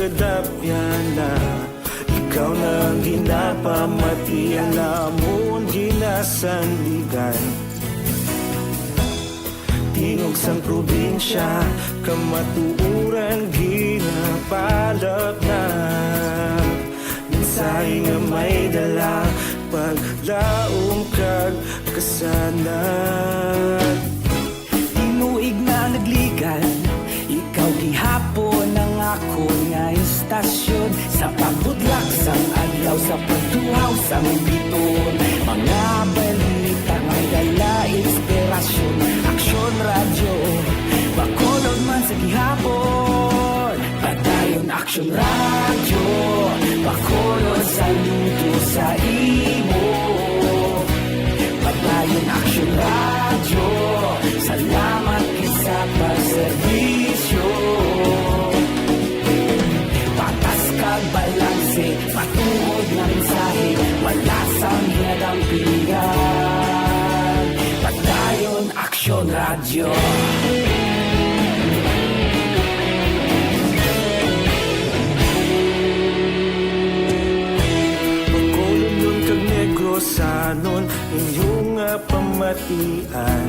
kadapya na ikaw na ang ginapamati, ang lamon ginasandigan. Tingog sang probinsya, kamatuuran ginapalap na. Mensahe nga may dala, paglaom kag kasanan. Tinuig na nagligan, ikaw gihapon ang ako nga istasyon. Sa pagbudlak sang adlaw, sa pagtuhaw sang biton, mga balita nga dala inspirasyon. Aksyon radyo, bakolod man sa gihapon. Padayon aksyon radyo, bakolod sa luto sa imo. Padayon aksyon radyo, salamat sa pagserbisyo. Patas kag balanse, matuod na mensahe, wala sang ginadampingan. Padayon aksyon radyo. Pagkulong nun kag Negrosanon, inyong nga pamatian.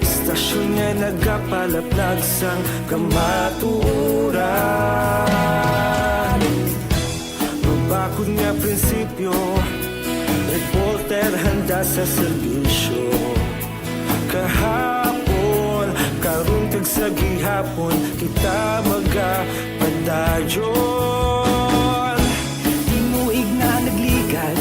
Istasyon nga nagapalaplag sang kamatuuran. Mabakod nga prinsipyo, reporter handa sa serbisyo. Kahapon, karong tag sa gihapon, kita magapadayon. Tinuig na nagligan,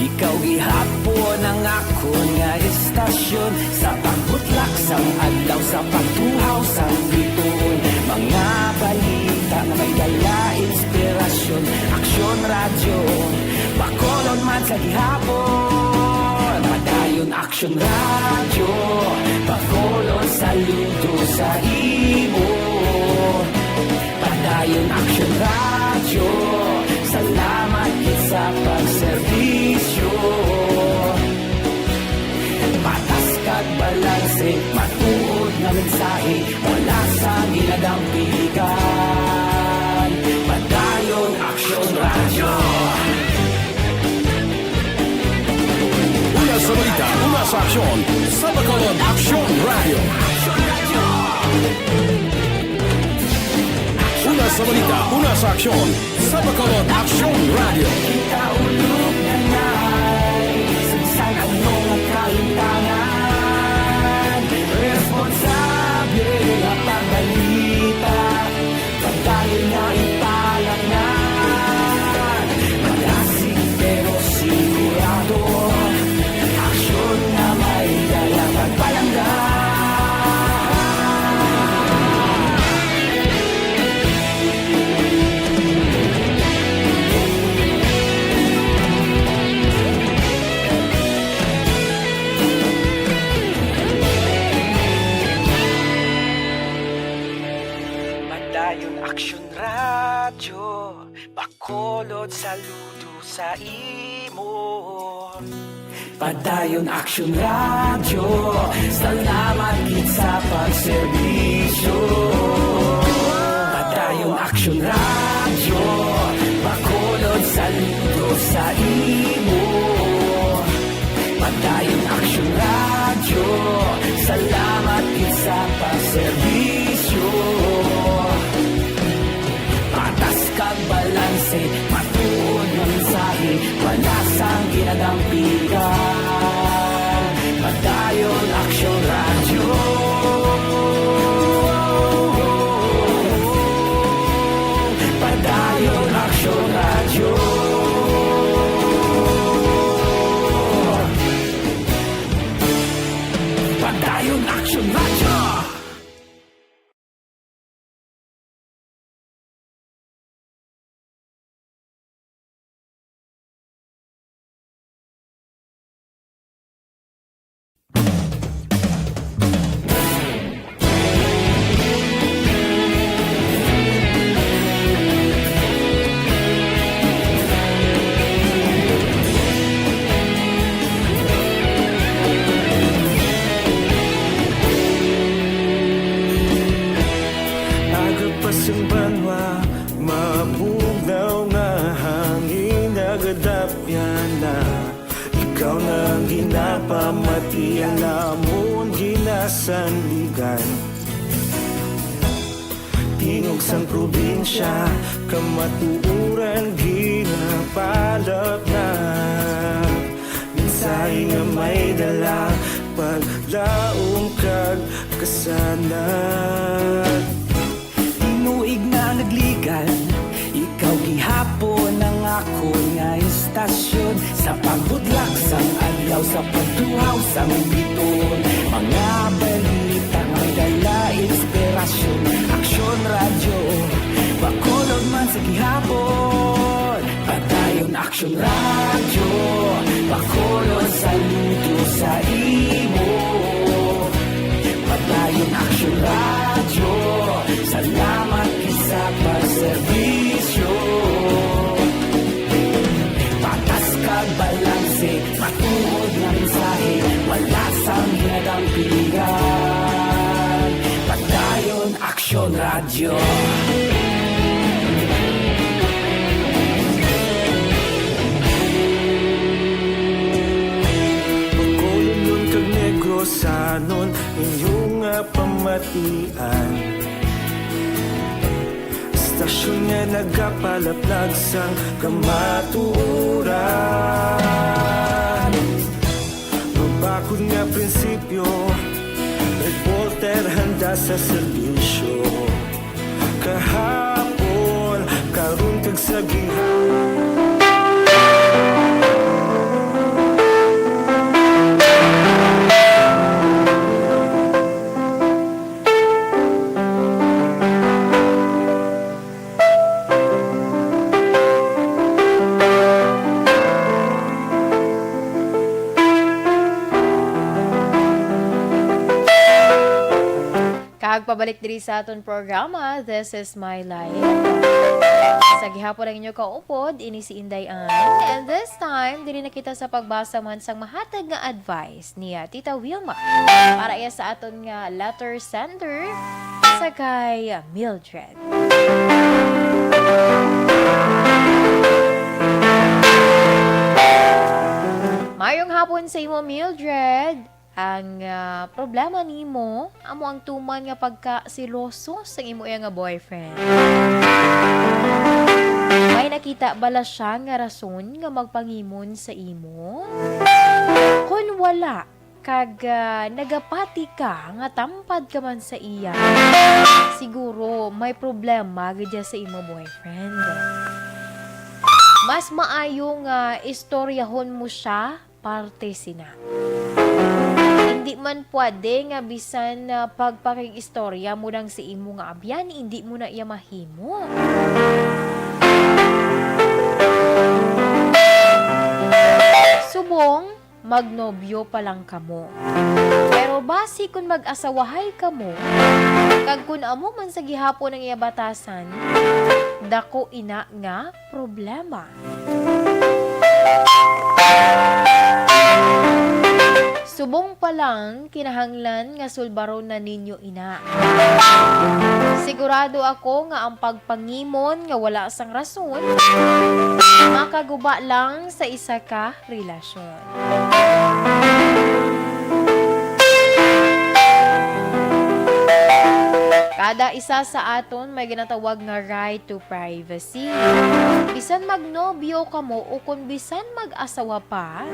ikaw gihapon ang ako nga istasyon. Sa pagbutlak sang adlaw, sa pagtuhaw sang biton, mga balita na may dala inspirasyon. Aksyon radyo, bakolon man sa gihapon. Padayon aksyon radyo, bakolon saludo sa imo. Padayon aksyon radyo, salamat sa pagserbisyo. Patas kag balanse, matuod na mensahe, wala sa ginadampigan. Padayon aksyon radyo. Una sa balita, una sa aksyon, sa Bacolod Aksyon Radio. Una sa balita, una sa aksyon, sa Bacolod Aksyon Radio. Kaulog na na'y sagsang anong ang kalintangan. Responsable na pagbalita, pagdayon na ipalagnan. Malasig pero sigurado, aksyon na may dala pagpalanggan. Padayon aksyon radyo, bakolod saludo sa imo. Padayon aksyon radyo, salamat gid sa pagserbisyo. Padayon aksyon radyo, bakolod saludo sa imo. Padayon aksyon radyo, salamat gid sa pagserbisyo. Patas kag balanse, matuod na mensahe, wala sang ginadampigan. Padayon aksyon radyo. Padayon aksyon radyo. sang banwa mabugnaw nga hangin nagadapyan na ikaw na ginapamatian namon ginasandigan tingog sang probinsya kamatuuran ginapalap na mensahe nga may dala paglaom kag kasanat Tinuig na nagligan Ikaw gihapon ang ako nga istasyon Sa pagbudlak sang adlaw Sa pagduhaw sang biton Mga balita may dala inspirasyon Aksyon radyo Bakolog man sa gihapon Padayon aksyon radyo Bakolog saludo sa imo Padayon aksyon radyo Salamat isa pagserbisyo Patas kag balanse Matuod nga mensahe Wala sang hinadang pilihan Padayon aksyon radyo Bakolon nun kag negrosanon inyong nga pamatian Stasyon nga nagapalaplag sang kamaturan Mabakod nga prinsipyo Reporter handa sa serbisyo Kahapon, karon kag sa gihapon Pabalik diri sa aton programa, This is My Life. Sa gihapon ang inyo kaupod, ini si Inday Ann. And this time, diri na kita sa pagbasa man sang mahatag nga advice niya Tita Wilma para iya sa aton nga letter sender sa kay Mildred. Mayong hapon sa imo, Mildred. Ang problema nimo amo ang tuman nga pagka-siloso sa imo nga boyfriend. May nakita bala siya nga rason nga magpangimon sa imo? Kung wala, kag nagapati ka nga tampad ka man sa iya, siguro may problema gid sa imo boyfriend. Mas maayo nga istoryahon mo siya parte sina. Hindi man pwede nga bisan pagpakig-istorya mo lang si imo nga abyan, hindi mo na iya mahimo. Subong, magnobyo pa lang kamo. Pero basi kung mag-asawahay kamo, kag kun amo man sa gihapon ng iya batasan, dako ina nga problema. Subong pa lang, kinahanglan nga sulbaron na ninyo ina. Sigurado ako nga ang pagpangimon nga wala sang rason, makaguba lang sa isa ka relasyon. Kada isa sa aton may ginatawag nga right to privacy. Bisan magnobyo kamo o kung bisan mag-asawa pa,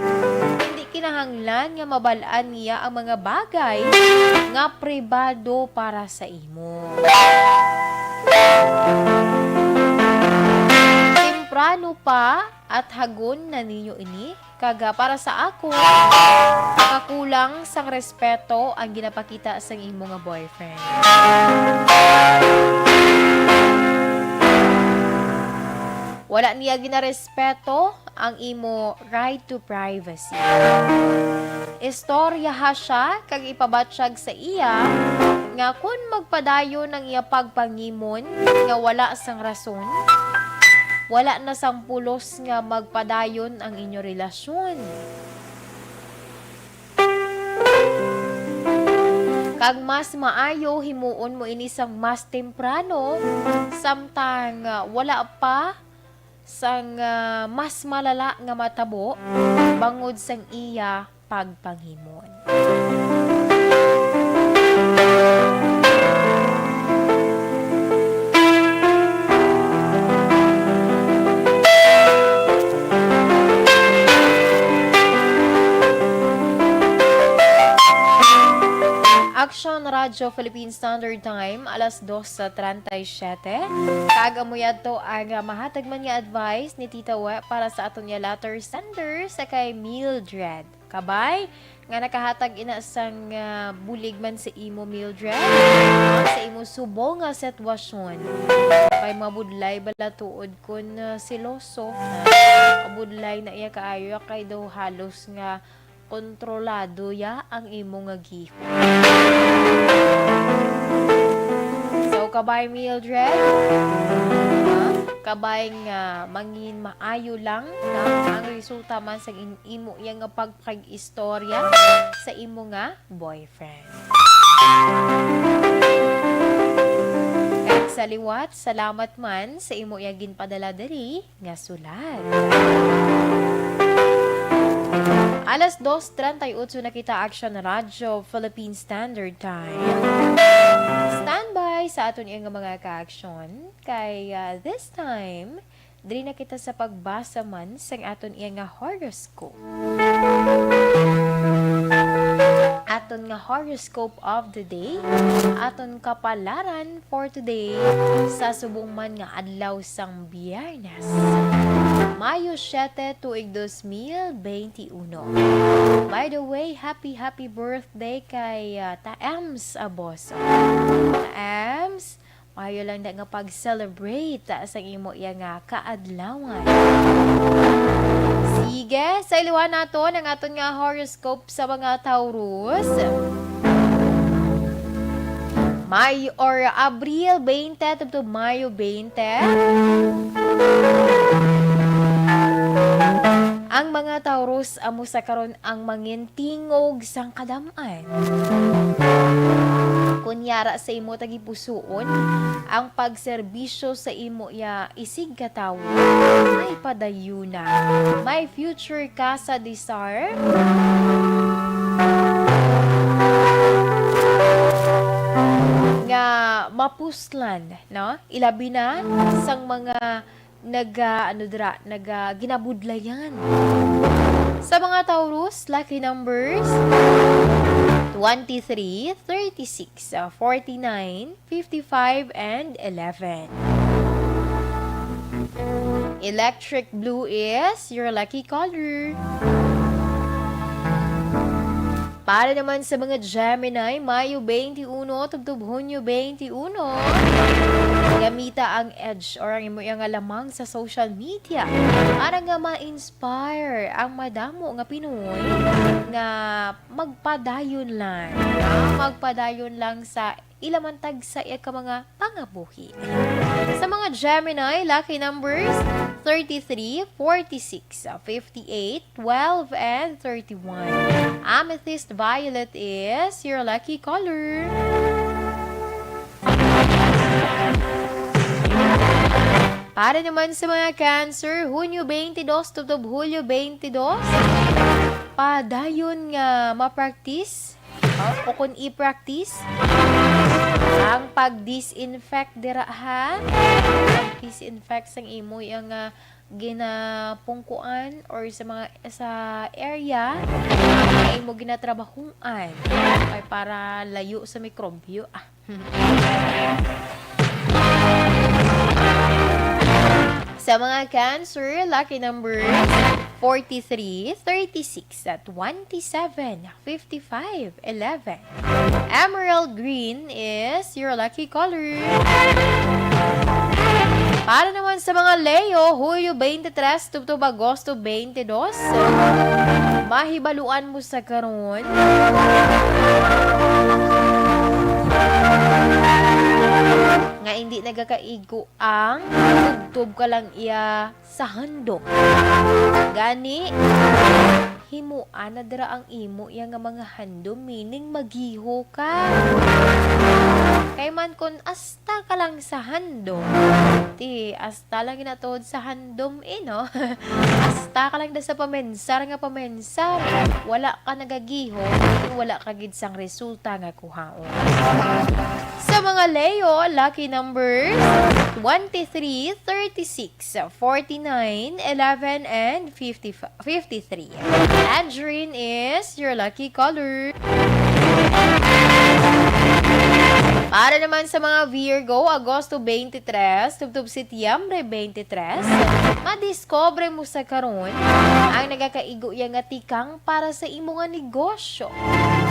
hindi kinahanglan nga mabalaan niya ang mga bagay nga pribado para sa imo. Temprano pa at hagon na ninyo ini, kaga para sa ako, kakulang sang respeto ang ginapakita sa imo nga boyfriend. Wala niya ginarespeto ang imo right to privacy. Istorya ha siya kag ipabatsyag sa iya nga kun magpadayon ng iya pagpangimon nga wala sang rason, wala na sang pulos nga magpadayon ang inyo relasyon. Kag mas maayo himuon mo ini sang mas temprano samtang wala pa sang mas malala nga matabo bangod sang iya pagpanghimon. Action Radio Philippine Standard Time, alas 2:37. Kagamuyad to ang mahatag man nga advice ni Tita We para sa aton nga letter sender sa kay Mildred. Kabay, nga nakahatag ina sang bulig man sa imo Mildred, sa imo subo nga sitwasyon. Kay mabudlay bala tuod kun siloso. Mabudlay na iya kaayo kay daw halos nga kontrolado ya ang imo nga gihon. So, kabay Mildred, kabay nga mangin maayo lang na ang resulta man sa imo yang nga pagkag-istorya sa imo nga boyfriend. Kag sa liwat, salamat man sa imo yang ginpadala diri nga sulat. Alas 2:38 na kita Action Radio Philippine Standard Time. Standby sa aton iyang mga ka-action. Kay this time, diri na kita sa pagbasa man sa aton iyang horoscope. Aton nga horoscope of the day, aton kapalaran for today sa subong man nga adlaw sang Biyernes. Mayo 7 tuig 2021. By the way, happy birthday kay Taems Aboso. Taems, mayo lang na nga pag-celebrate sa imo iya nga kaadlawan. Sige, sa iliwan nato ng aton nga horoscope sa mga Taurus. Mayo or Abril 20 to Mayo 20. Ang mga Taurus amo sa karon ang mangintingog sang kadaman. Kunyara sa imo tagipusoon ang pagserbisyo sa imo ya isig katawo may padayuna. May future ka sa desire. Nga mapuslan, no? Ilabi na sang mga ginabudlayan. Sa mga Taurus, lucky numbers 23, 36, 49, 55, and 11. Electric blue is your lucky color. Para naman sa mga Gemini, Mayo 21 tubtub Hunyo 21. Gamita ang edge or ang imo nga lamang sa social media para nga ma-inspire ang madamo nga Pinoy nga magpadayon lang sa ilamantag sa iya ka mga pangabuhi. Sa mga Gemini, lucky numbers 33, 46, 58, 12, and 31. Amethyst violet is your lucky color. Para naman sa mga Cancer, Hunyo 22 tubtob Hulyo 22. Padayon nga ma-practice o kung i-practice ang pag-disinfect dira ha. Pag-disinfect sang imo yung ginapungkuan or sa area ay mo ginatrabahuan ay para layo sa mikrobyo. Sa mga Cancer, lucky numbers 43, 36, 27, 55, 11. Emerald green is your lucky color. Para naman sa mga Leo, Hulyo 23, tubtob Agosto 22. Mahibaluan mo sa karon nga hindi nagakaigo ang tubtob ka lang iya sa handok. Gani, himuan na dira ang imo yang nga mga handom, meaning magiho ka. Kay man kun asta ka lang sa handom, ti asta lang ginatuod sa handom no? Asta ka lang da sa pamensar nga pamensar, wala ka nagagiho, wala ka gid sang resulta nga kuhaon. Sa mga Leo, lucky numbers 23, 36, 49, 11, and 53. Tangerine is your lucky color. Para naman sa mga Virgo, Agosto 23, tubtub Setyembre 23, madiscobre mo sa karon ang nagakaigo yang nga tikang para sa imo nga negosyo.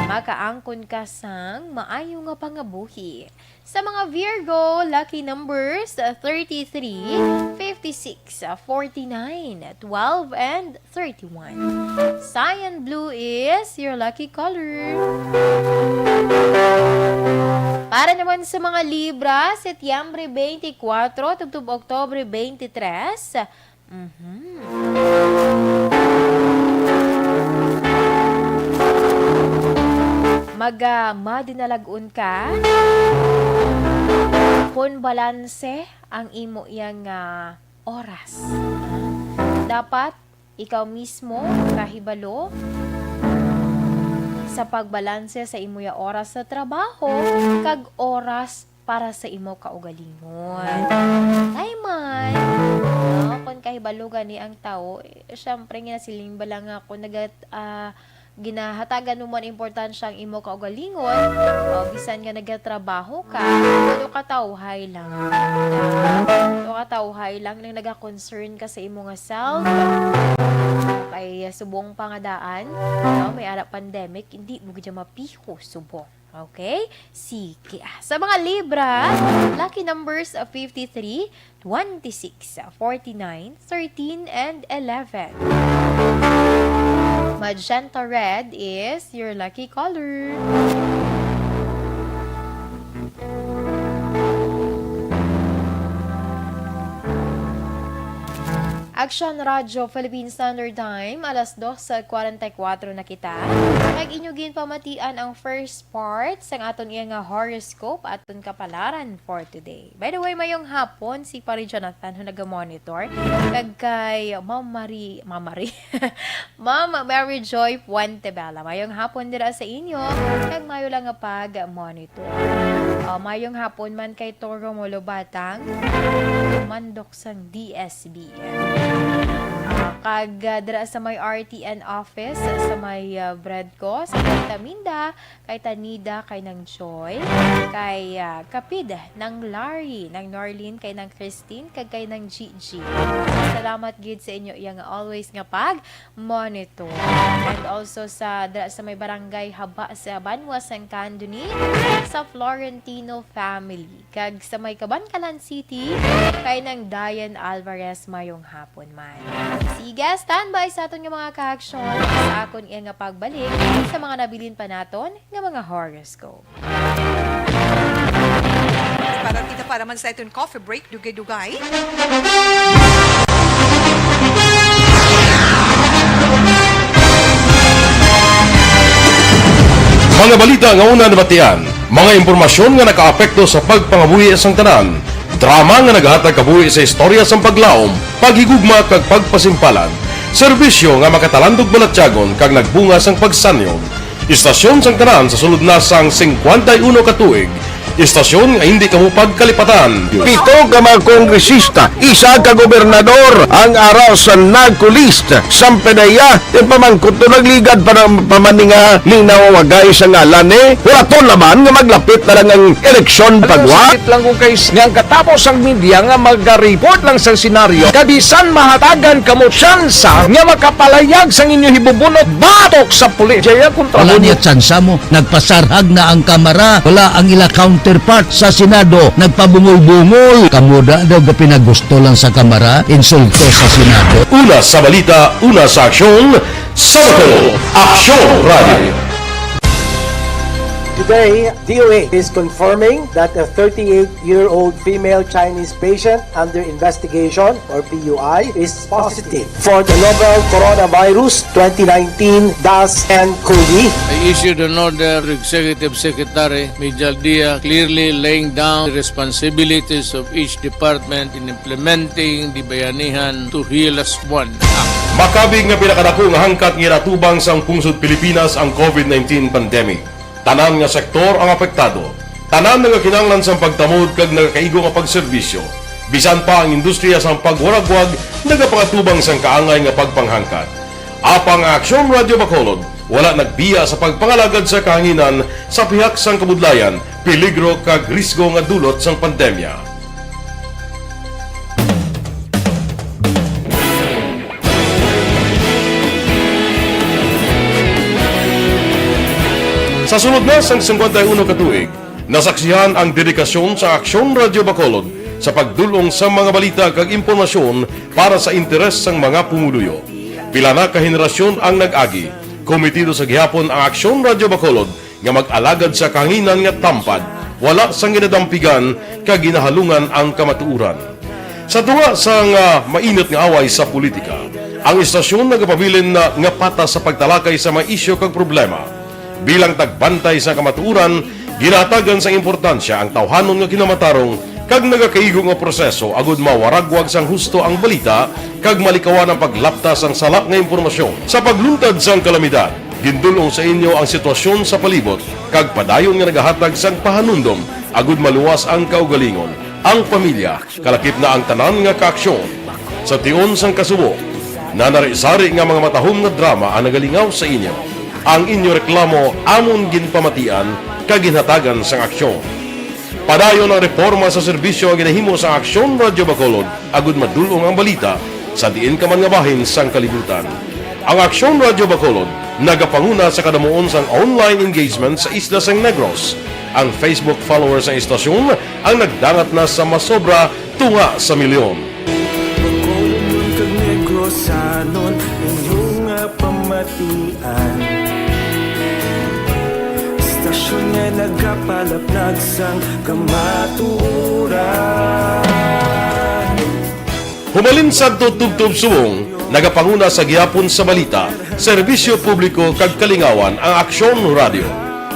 Makaangkon ka sang maayo nga pangabuhi. Sa mga Virgo, lucky numbers 33, 56, 49, 12, and 31. Cyan blue is your lucky color. Para naman sa mga Libra, Setyembre 24, tubtub Oktobre 23. Madinalagun ka kung balanse ang imo yang oras. Dapat ikaw mismo kahibalo sa pagbalanse sa imo ya oras sa trabaho kag oras para sa imo kaugalingon. Ay man, kung kahibalo gani ang tao, syempre ginasiling ba lang ako ginahatagan mo man importansya ang imo kaugalingon, bisan nga nagatrabaho ka, pero katawhay lang. Katawhay lang nang naga-concern ka sa imo nga self, kay subong pangadaan, may ara pandemic, hindi mo gudya mapiho subong. Okay? Sige. Sa mga Libra, lucky numbers of 53, 26, 49, 13, and 11. Magenta red is your lucky color. Action Radio Philippine Standard Time, alas 2:44 na kita. Nag-inyugin pamatian ang first part sa aton iya nga horoscope aton kapalaran for today. By the way, mayong hapon si Pari Jonathan who naga-monitor kag kay Mama Mary Joy Puentebella. Mayong hapon dira sa inyo kag mayo lang nga pag-monitor. Mayong hapon man kay Toro Molobatang mandok sang DSB. Kag dira sa may RTN office sa may Bredco, sa kay Taminda, kay Tanida, kay nang Joy, kay Kapid, ng Larry, ng Norlene, kay nang Christine, kag kay nang Gigi. Salamat gid sa inyo yang always nga pag monitor. And also sa dira sa may barangay Haba sa Banwa sang Candoni, sa Florentino family, kag sa may Kabankalan City, kay nang Diane Alvarez mayong hapon man. Sige, standby sa aton nga mga ka-action sa akon iya nga pagbalik sa mga nabilin pa naton nga mga horoscope. Para man sa itong coffee break, dugay-dugay. Mga balita nga una nabatian, mga impormasyon nga nakaapekto sa pagpangabuhi sang tanan, drama nga naghatag kabuhi sa istorya sang paglaom, paghigugma kag pagpasimpalan, serbisyo nga makatalandog balatyagon kag nagbunga sang pagsanyon, istasyon sang tanan sa sulod na sang 51 ka tuig, istasyon nga hindi kamupag kalipatan. 7 ka mga kongresista, 1 ka gobernador ang araw sa nagkulist sa Pedaya yung pamangkot to nagligad para pamaninga linaw wagay sa ngalan wala to naman nga maglapit na lang ang eleksyon pagwa lang kung kayo nga katapos ang media nga mag-report lang sa senaryo kabisan mahatagan kamo tsansa nga makapalayag sa inyo hibubunot batok sa pulis jaya kontra wala niya tsansa mo nagpasarhag na ang kamara wala ang ila counterpart sa Senado nagpabungol-bungol kamuda daw pinagusto lang sa kamara insulto sa Senado. Una sa balita, una sa aksyon, Sabado, Aksyon Radio. Today, DOA is confirming that a 38-year-old female Chinese patient under investigation, or PUI, is positive for the novel coronavirus 2019 DAS-CoV. I issued an order to Executive Secretary Mijal Dia clearly laying down the responsibilities of each department in implementing the Bayanihan to Heal as One Act. Makabig nga pinakadako nga hangkat nga natubang sang pungsod Pilipinas ang COVID-19 pandemic. Tanan nga sektor ang apektado. Tanan nga kinahanglan sang pagtamod kag nagakaigo nga pagserbisyo. Bisan pa ang industriya sang pagwaragwag nagapangatubang sang kaangay nga pagpanghangkat. Apang Aksyon Radio Bacolod wala nagbiya sa pagpangalagad sa kahanginan sa pihak sang kabudlayan, peligro kag risgo nga dulot sang pandemya. Sa sunod na sang 51 katuig, nasaksihan ang dedikasyon sa Aksyon Radio Bacolod sa pagdulong sa mga balita kag impormasyon para sa interes sang mga pumuluyo. Pila na ka henerasyon ang nag-agi, komitido sa gihapon ang Aksyon Radio Bacolod nga mag-alagad sa kanginan nga tampad, wala sang ginadampigan kag ginahalungan ang kamatuuran. Sa duwa sang mainit nga away sa politika, ang istasyon nagapabilin na nga patas sa pagtalakay sa mga isyu kag problema. Bilang tagbantay sa kamatuuran, ginatagan sa importansya ang tawhanon nga kinamatarong kag nagakaigo nga proseso agud mawaragwag sang husto ang balita kag malikawan ang paglaptas ang sala nga impormasyon. Sa pagluntad sang kalamidad, gindulong sa inyo ang sitwasyon sa palibot kag padayon nga nagahatag sang pahanundom agud maluwas ang kaugalingon, ang pamilya, kalakip na ang tanan nga kaaksyon. Sa tion sang kasubo, nanari-sari nga mga matahom nga drama ang nagalingaw sa inyo. Ang inyo reklamo amon ginpamatian kaginhatagan sang aksyon. Padayon ang reforma sa serbisyo ang ginahimo sa Aksyon Radio Bacolod agud madulong ang balita sa diin ka man nga bahin sang kalibutan. Ang Aksyon Radio Bacolod nagapanguna sa kadamuon sang online engagement sa isla sang Negros. Ang Facebook followers sa istasyon ang nagdangat na sa masobra tunga sa milyon. Bacolod kag Negros anon inyong pamatian. Stasyon nga nagapalaplag sang kamaturan. Humalin sa tutubtub subong, nagapanguna sa gihapon sa balita, serbisyo publiko kag kalingawan ang Aksyon Radio.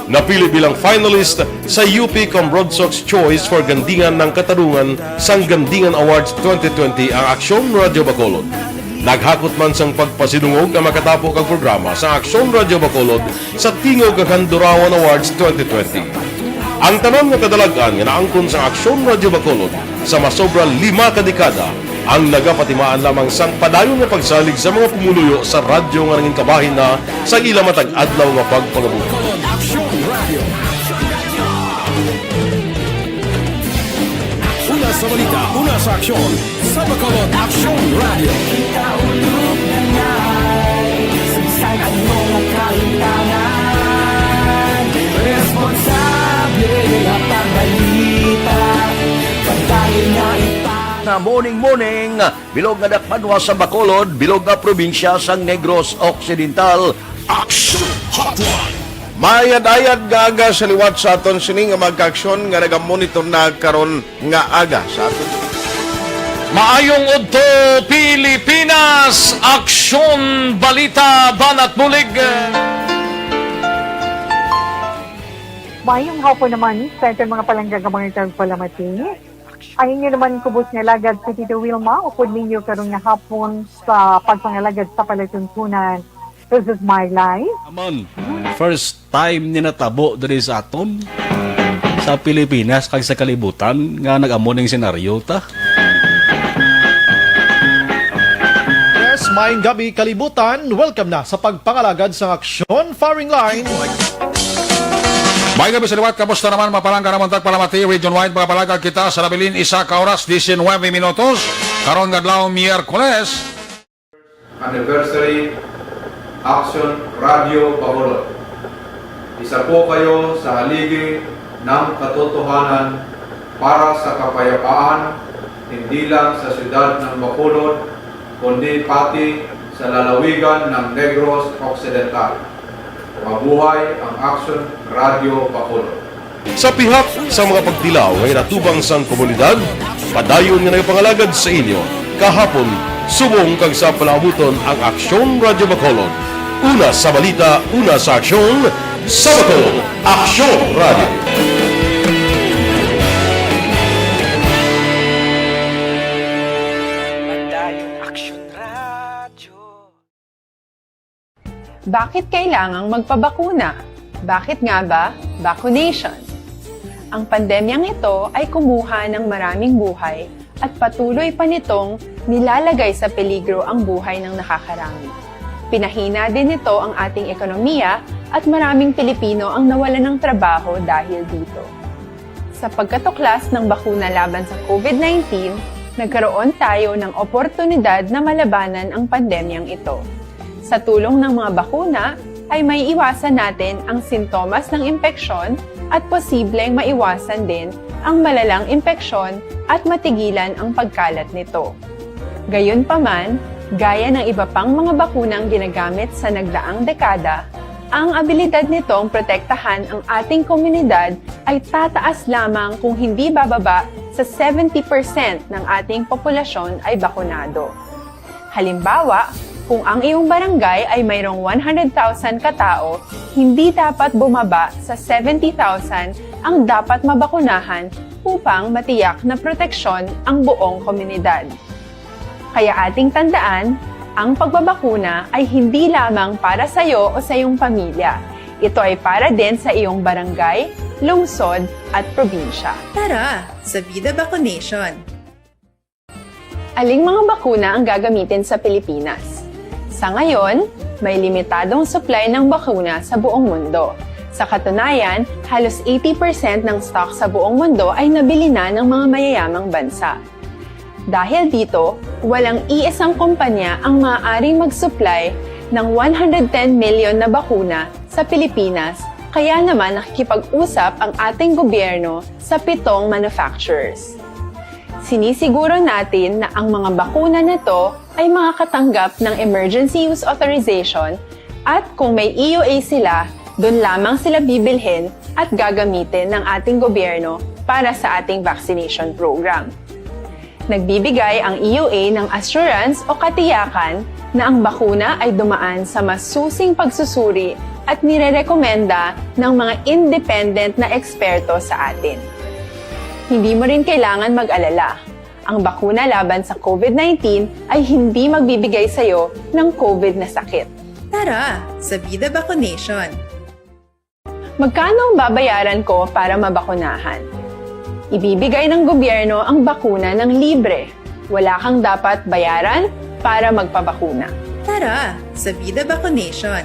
Napili bilang finalist sa UP Comrodsox Choice for Gandingan ng Katarungan sang Gandingan Awards 2020 ang Aksyon Radio Bacolod. Naghakot man sang pagpasinungog ang makatapo kang programa sa Aksyon Radio Bacolod sa Tingog kag Handurawan Awards 2020. Ang tanon nga kadalagan nga naangkon sa Aksyon Radio Bacolod sa masobra 5 ka dekada ang nagapatimaan lamang sang padayon nga pagsalig sa mga pumuluyo sa radyo nga naging kabahin na sa ila matag adlaw nga pagpangabuhi. Una sa balita, una sa aksyon, sa Bacolod Aksyon Radio. Ikaulog na nga'y Sagsag ang mga kaintangan. Responsable ang pagbalita. Pagdahin na Na morning, bilog nga dakpanwa sa Bacolod, bilog nga probinsya sang Negros Occidental. Aksyon Hotline! Mayad-ayad nga aga sa liwat sa aton sini nga magka-aksyon nga nagamonitor na karon nga aga sa aton. Maayong udto Pilipinas, Aksyon Balita Banat Bulig. Mayong hapon naman sa itong mga palangga ka mga tagpalamati. Ang inyo naman kubos nga lagad sa Tito Wilma, upod ninyo karong nga hapon sa pagpangalagad sa palatuntunan. This is my life. Amon, first time ni natabo diri sa aton sa Pilipinas kag sa kalibutan nga nag-amo ning senaryo ta. Yes, maayong gabi kalibutan. Welcome na sa pagpangalagad sa Aksyon Firing Line. May gabi sa liwat, kamusta naman mapalangga naman tagpalamati, region-wide mga palagag kita sa labilin isa ka oras, 19 minutos, karon gadlaw Miyerkules. Anniversary Aksyon Radio Bacolod. Isa po kayo sa haligi ng katotohanan para sa kapayapaan, hindi lang sa siyudad ng Bacolod, kundi pati sa lalawigan ng Negros Occidental. Mabuhay ang Action Radio Bacolod. Sa pihak sa mga pagtilaw ngay natubang sang komunidad, padayon nga nagpangalagad sa inyo. Kahapon, subong kag sa palabuton ang Aksyon Radio Bacolod. Una sa balita, una sa aksyon, sa Bacolod, Aksyon Radio. Bakit kailangang magpabakuna? Bakit nga ba vaccination? Ang pandemyang ito ay kumuha ng maraming buhay at patuloy pa nitong nilalagay sa peligro ang buhay ng nakakarami. Pinahina din nito ang ating ekonomiya at maraming Pilipino ang nawalan ng trabaho dahil dito. Sa pagkatuklas ng bakuna laban sa COVID-19, nagkaroon tayo ng oportunidad na malabanan ang pandemyang ito. Sa tulong ng mga bakuna, ay may iwasan natin ang sintomas ng impeksyon at posibleng maiwasan din ang malalang impeksyon at matigilan ang pagkalat nito. Gayunpaman, gaya ng iba pang mga bakunang ginagamit sa nagdaang dekada, ang abilidad nitong protektahan ang ating komunidad ay tataas lamang kung hindi bababa sa 70% ng ating populasyon ay bakunado. Halimbawa, kung ang iyong barangay ay mayroong 100,000 katao, hindi dapat bumaba sa 70,000 ang dapat mabakunahan upang matiyak na proteksyon ang buong komunidad. Kaya ating tandaan, ang pagbabakuna ay hindi lamang para sa iyo o sa iyong pamilya. Ito ay para din sa iyong barangay, lungsod at probinsya. Tara, sa Vida Vaccination! Aling mga bakuna ang gagamitin sa Pilipinas? Sa ngayon, may limitadong supply ng bakuna sa buong mundo. Sa katunayan, halos 80% ng stock sa buong mundo ay nabili na ng mga mayayamang bansa. Dahil dito, walang iisang kumpanya ang maaaring mag-supply ng 110 million na bakuna sa Pilipinas, kaya naman nakikipag-usap ang ating gobyerno sa 7 manufacturers. Sinisiguro natin na ang mga bakuna na to ay makakatanggap ng Emergency Use Authorization at kung may EUA sila, doon lamang sila bibilhin at gagamitin ng ating gobyerno para sa ating vaccination program. Nagbibigay ang EUA ng assurance o katiyakan na ang bakuna ay dumaan sa masusing pagsusuri at nirerekomenda ng mga independent na eksperto sa atin. Hindi mo rin kailangan mag-alala. Ang bakuna laban sa COVID-19 ay hindi magbibigay sa iyo ng COVID na sakit. Tara, sa Vida Vaccination! Magkano ang babayaran ko para mabakunahan? Ibibigay ng gobyerno ang bakuna ng libre. Wala kang dapat bayaran para magpabakuna. Tara, sa Vida Vaccination!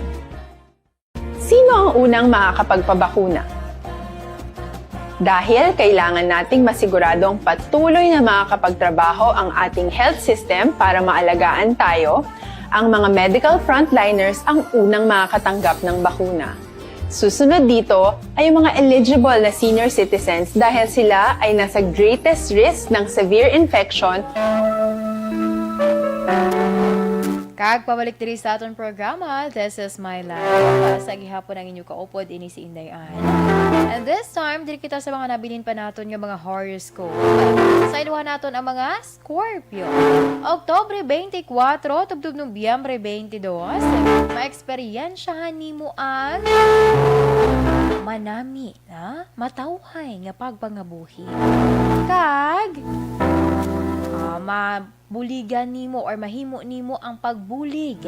Sino ang unang makakapagpabakuna? Dahil kailangan nating masiguradong patuloy na makakapagtrabaho ang ating health system para maalagaan tayo, ang mga medical frontliners ang unang makakatanggap ng bakuna. Susunod dito ay yung mga eligible na senior citizens dahil sila ay nasa greatest risk ng severe infection. Kag pabalik diri sa aton programa, This is My Life. Sa gihapon ang inyo kaupod, ini si Inday Ann. And this time, diri kita sa mga nabilin pa naton yung mga horoscope. Sa iluhan naton ang mga Scorpio. Oktobre 24, tubtub Nobyembre 22, ma-eksperyensyahan nimo ang manami, matawhay nga pagpangabuhi. Kag mabuligan nimo or mahimo nimo ang pagbulig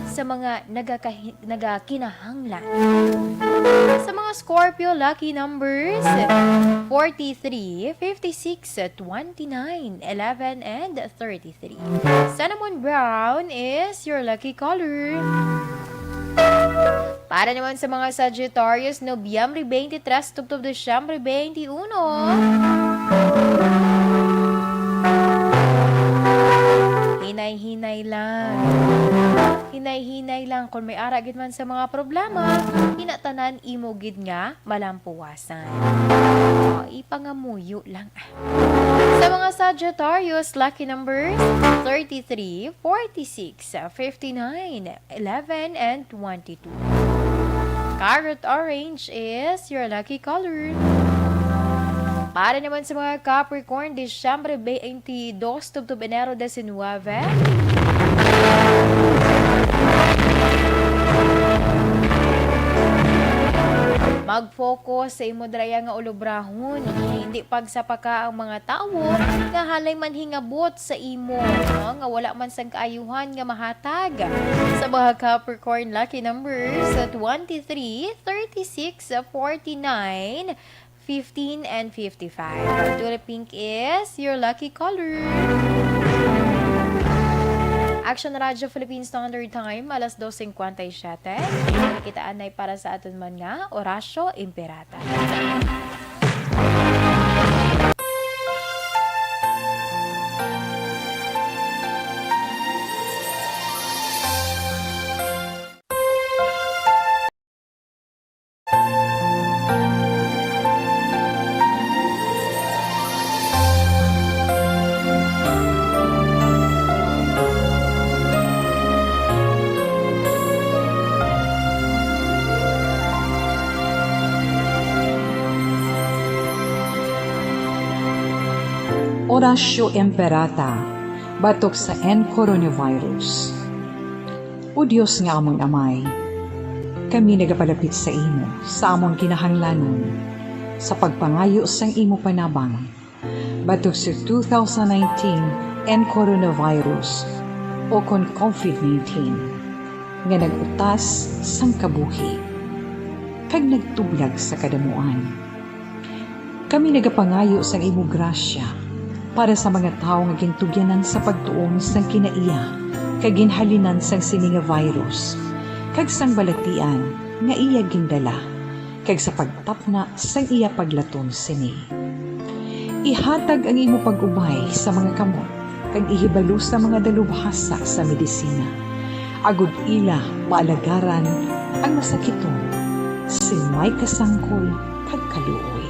sa mga nagakinahanglan. Sa mga Scorpio, lucky numbers 43, 56, 29, 11, and 33. Cinnamon brown is your lucky color. Para naman sa mga Sagittarius, Nobyembre 23, tubtub Desyembre 21. Hinay-hinay lang. Hinay-hinay lang. Kung may aragid man sa mga problema, hinatanan imo gid nga malampuwasan. Ipangamuyo lang. Sa mga Sagittarius, lucky numbers 33, 46, 59, 11, and 22. Carrot orange is your lucky color. Para naman sa mga Capricorn, Disyembre 22 to Enero 19. Mag-focus sa imo draya nga ulubrahon, hindi pagsapaka ang mga tawo nga halay man hingabot sa imo, no? Nga wala man sang kaayuhan nga mahatag. Sa mga Capricorn lucky numbers 23, 36, 49, 15 and 55. Tulip pink is your lucky color. Action Radyo Philippines Standard Time, alas 2:57. Nakitaan ay para sa aton man nga, Orasyo Imperata. Orasyo Imperata, batok sa coronavirus. O Diyos nga among amay, kami nagapalapit sa imo, sa among kinahanglanon, sa pagpangayo sang imo panabang, batok sa 2019 coronavirus o kon COVID-19, nga nagutas sang kabuhi, kag nagtublag sa kadamuan. Kami nagapangayo sang imo grasya, para sa mga tao nga gintugyanan sa pagtuon sang kinaiya, kag ginhalinan sang sini nga virus, kag sang balatian nga iya gindala, kag sa pagtapna sang iya paglaton sini. Ihatag ang imo pag-ubay sa mga kamot, kag ihibalo sa mga dalubhasa sa medisina. Agud ila maalagaran ang masakiton, sin may kasangkol kag kaluoy.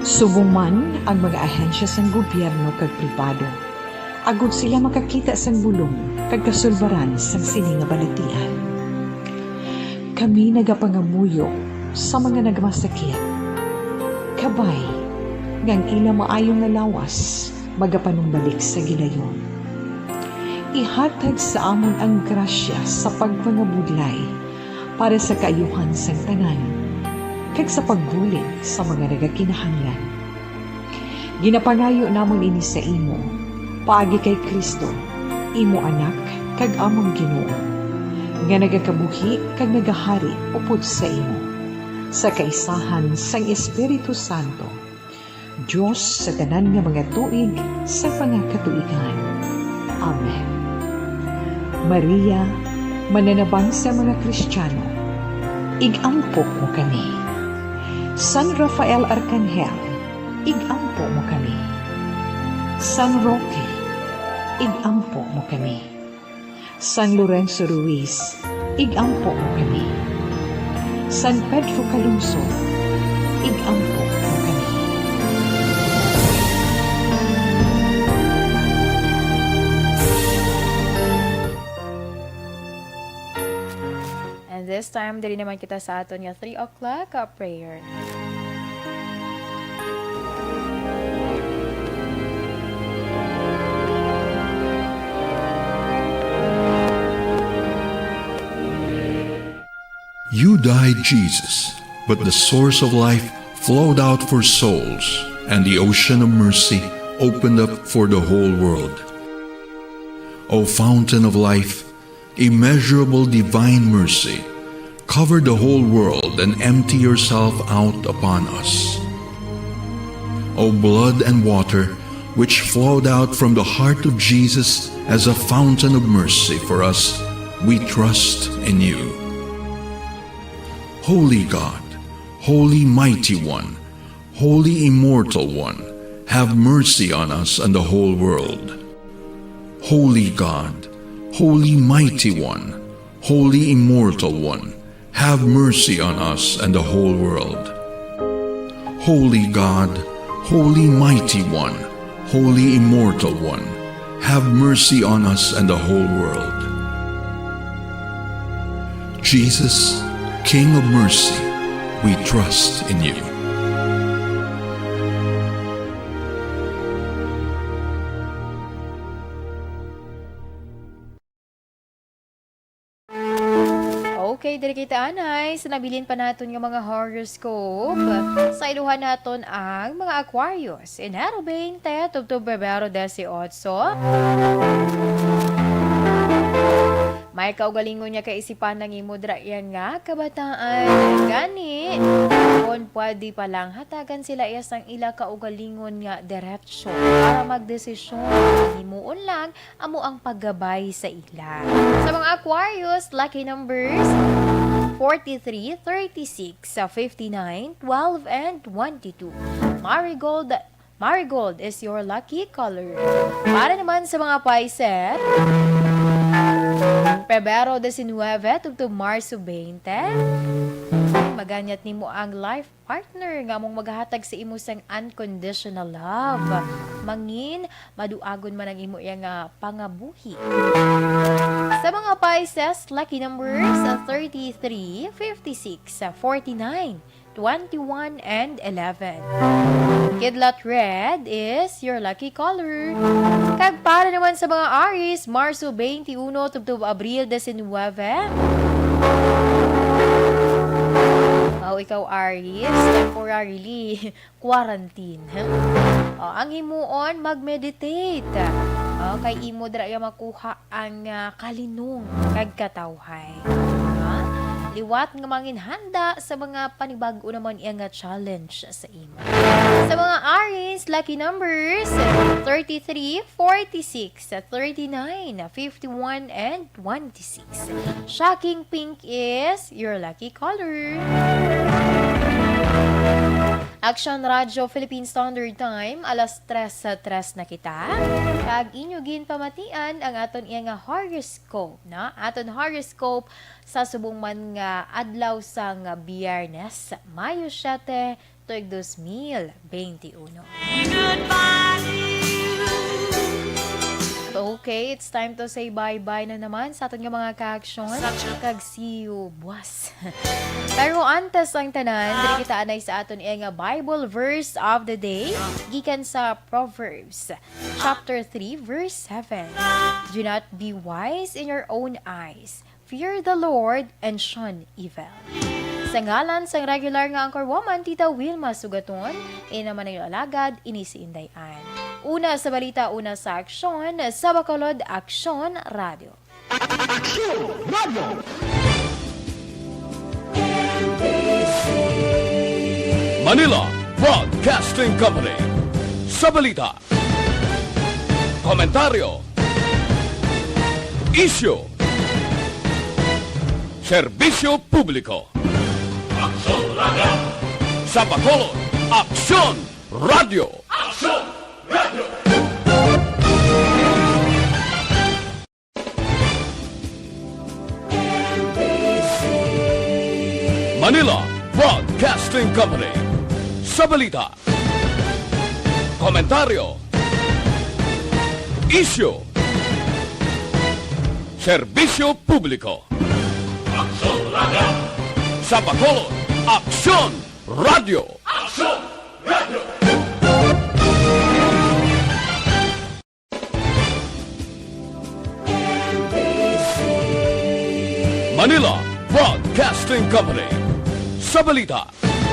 Subong man ang mga ahensya sang gobyerno kag pribado, agud sila makakita sang bulong kag kasulbaran sang sini nga balatian. Kami nagapangamuyo sa mga nagmasakit, kabay ngang ila maayong nga lawas magapanumbalik sa gilayon. Ihatag sa amon ang grasya sa pagpangabudlay para sa kaayuhan sang tanan, kag sa pagbulig sa mga nagakinahanglan. Ginapangayo namon ini sa imo, paagi kay Kristo, imo anak, kag among Ginoo, nga nagakabuhi kag nagahari upod sa imo, sa kaisahan sang Espiritu Santo, Diyos sa tanan nga mga tuig sa pangakatuigan. Amen. Maria, mananabang sa mga Kristiyano, igampo mo kami. San Rafael Arcangel, igampo mo kami. San Roque, igampo mo kami. San Lorenzo Ruiz, igampo mo kami. San Pedro Calungsod, igampo mo kami. And this time, dali naman kita sa aton nga 3 o'clock prayer. You died, Jesus, but the source of life flowed out for souls, and the ocean of mercy opened up for the whole world. O fountain of life, immeasurable divine mercy, cover the whole world and empty yourself out upon us. O blood and water, which flowed out from the heart of Jesus as a fountain of mercy for us, we trust in you. Holy God, Holy Mighty One, Holy Immortal One, have mercy on us and the whole world. Holy God, Holy Mighty One, Holy Immortal One, have mercy on us and the whole world. Holy God, Holy Mighty One, Holy Immortal One, have mercy on us and the whole world. Jesus, King of mercy, we trust in you. Okay, diri kita anay, sanabilin pa naton nga mga horoscope. Sa iluhan naton ang mga Aquarius. Enero 20, tubtub Pebrero 18. May kaugalingon niya kaisipan ng imudra yan nga kabataan. Gani, kung pwede palang hatagan sila isang ila kaugalingon nga diretsyon para magdesisyon. Himuon lang amo ang paggabay sa ila. Sa mga Aquarius, lucky numbers 43, 36, 59, 12, and 22. Marigold is your lucky color. Para naman sa mga Pisces, Pebrero 19, tubtub Marso 20. Maganyat nimo ang life partner nga mong maghatag sa imo sang unconditional love. Mangin, maduagon man ang imo yang pangabuhi. Sa mga Pisces, lucky numbers 33, 56, 49, 21, and 11. Kidlat red is your lucky color. Kag para naman sa mga Aries, Marso 21, tubtub Abril 19. Ikaw Aries, temporarily quarantine. Ang himuon, mag-meditate. Kay imo dra ya makuha ang kalinong kag katawhay. Liwat nga mangin handa sa mga panibag-o naman iyang challenge sa imo. Sa mga Aries, lucky numbers 33, 46, 39, 51, and 26. Shocking pink is your lucky color. Action Radio Philippine Standard Time, alas 3:03 na kita. Kag inyo gin pamatian ang aton iyang horoscope, na? Aton horoscope sa subong man nga adlaw sa nga Biyernes, Mayo 7, tuig 2021. Okay, it's time to say bye-bye na naman sa aton nga mga ka-aksyon. Kag see you buwas. Pero antes ang tanan, dili kita anay sa aton nga Bible verse of the day, gikan sa Proverbs, chapter 3, verse 7. Do not be wise in your own eyes. Fear the Lord and shun evil. Sa ngalan sang regular nga anchor woman, Tita Wilma Sugaton, naman ang alagad, inisi Indayan. Una sa balita, una sa aksyon, sa Bacolod, Aksyon Radio. Aksyon Radio! Manila Broadcasting Company. Sa balita, komentaryo, issue, serbisyo publiko. Aksyon Radio! Sa Bacolod, Aksyon Radio! Aksyon Radio! Manila Broadcasting Company. Sa balita, komentaryo, issue, serbisyo publiko. Aksyon Radio! Sa Bacolod, Aksyon Radio! Aksyon Radio! Manila Broadcasting Company. Sa balita,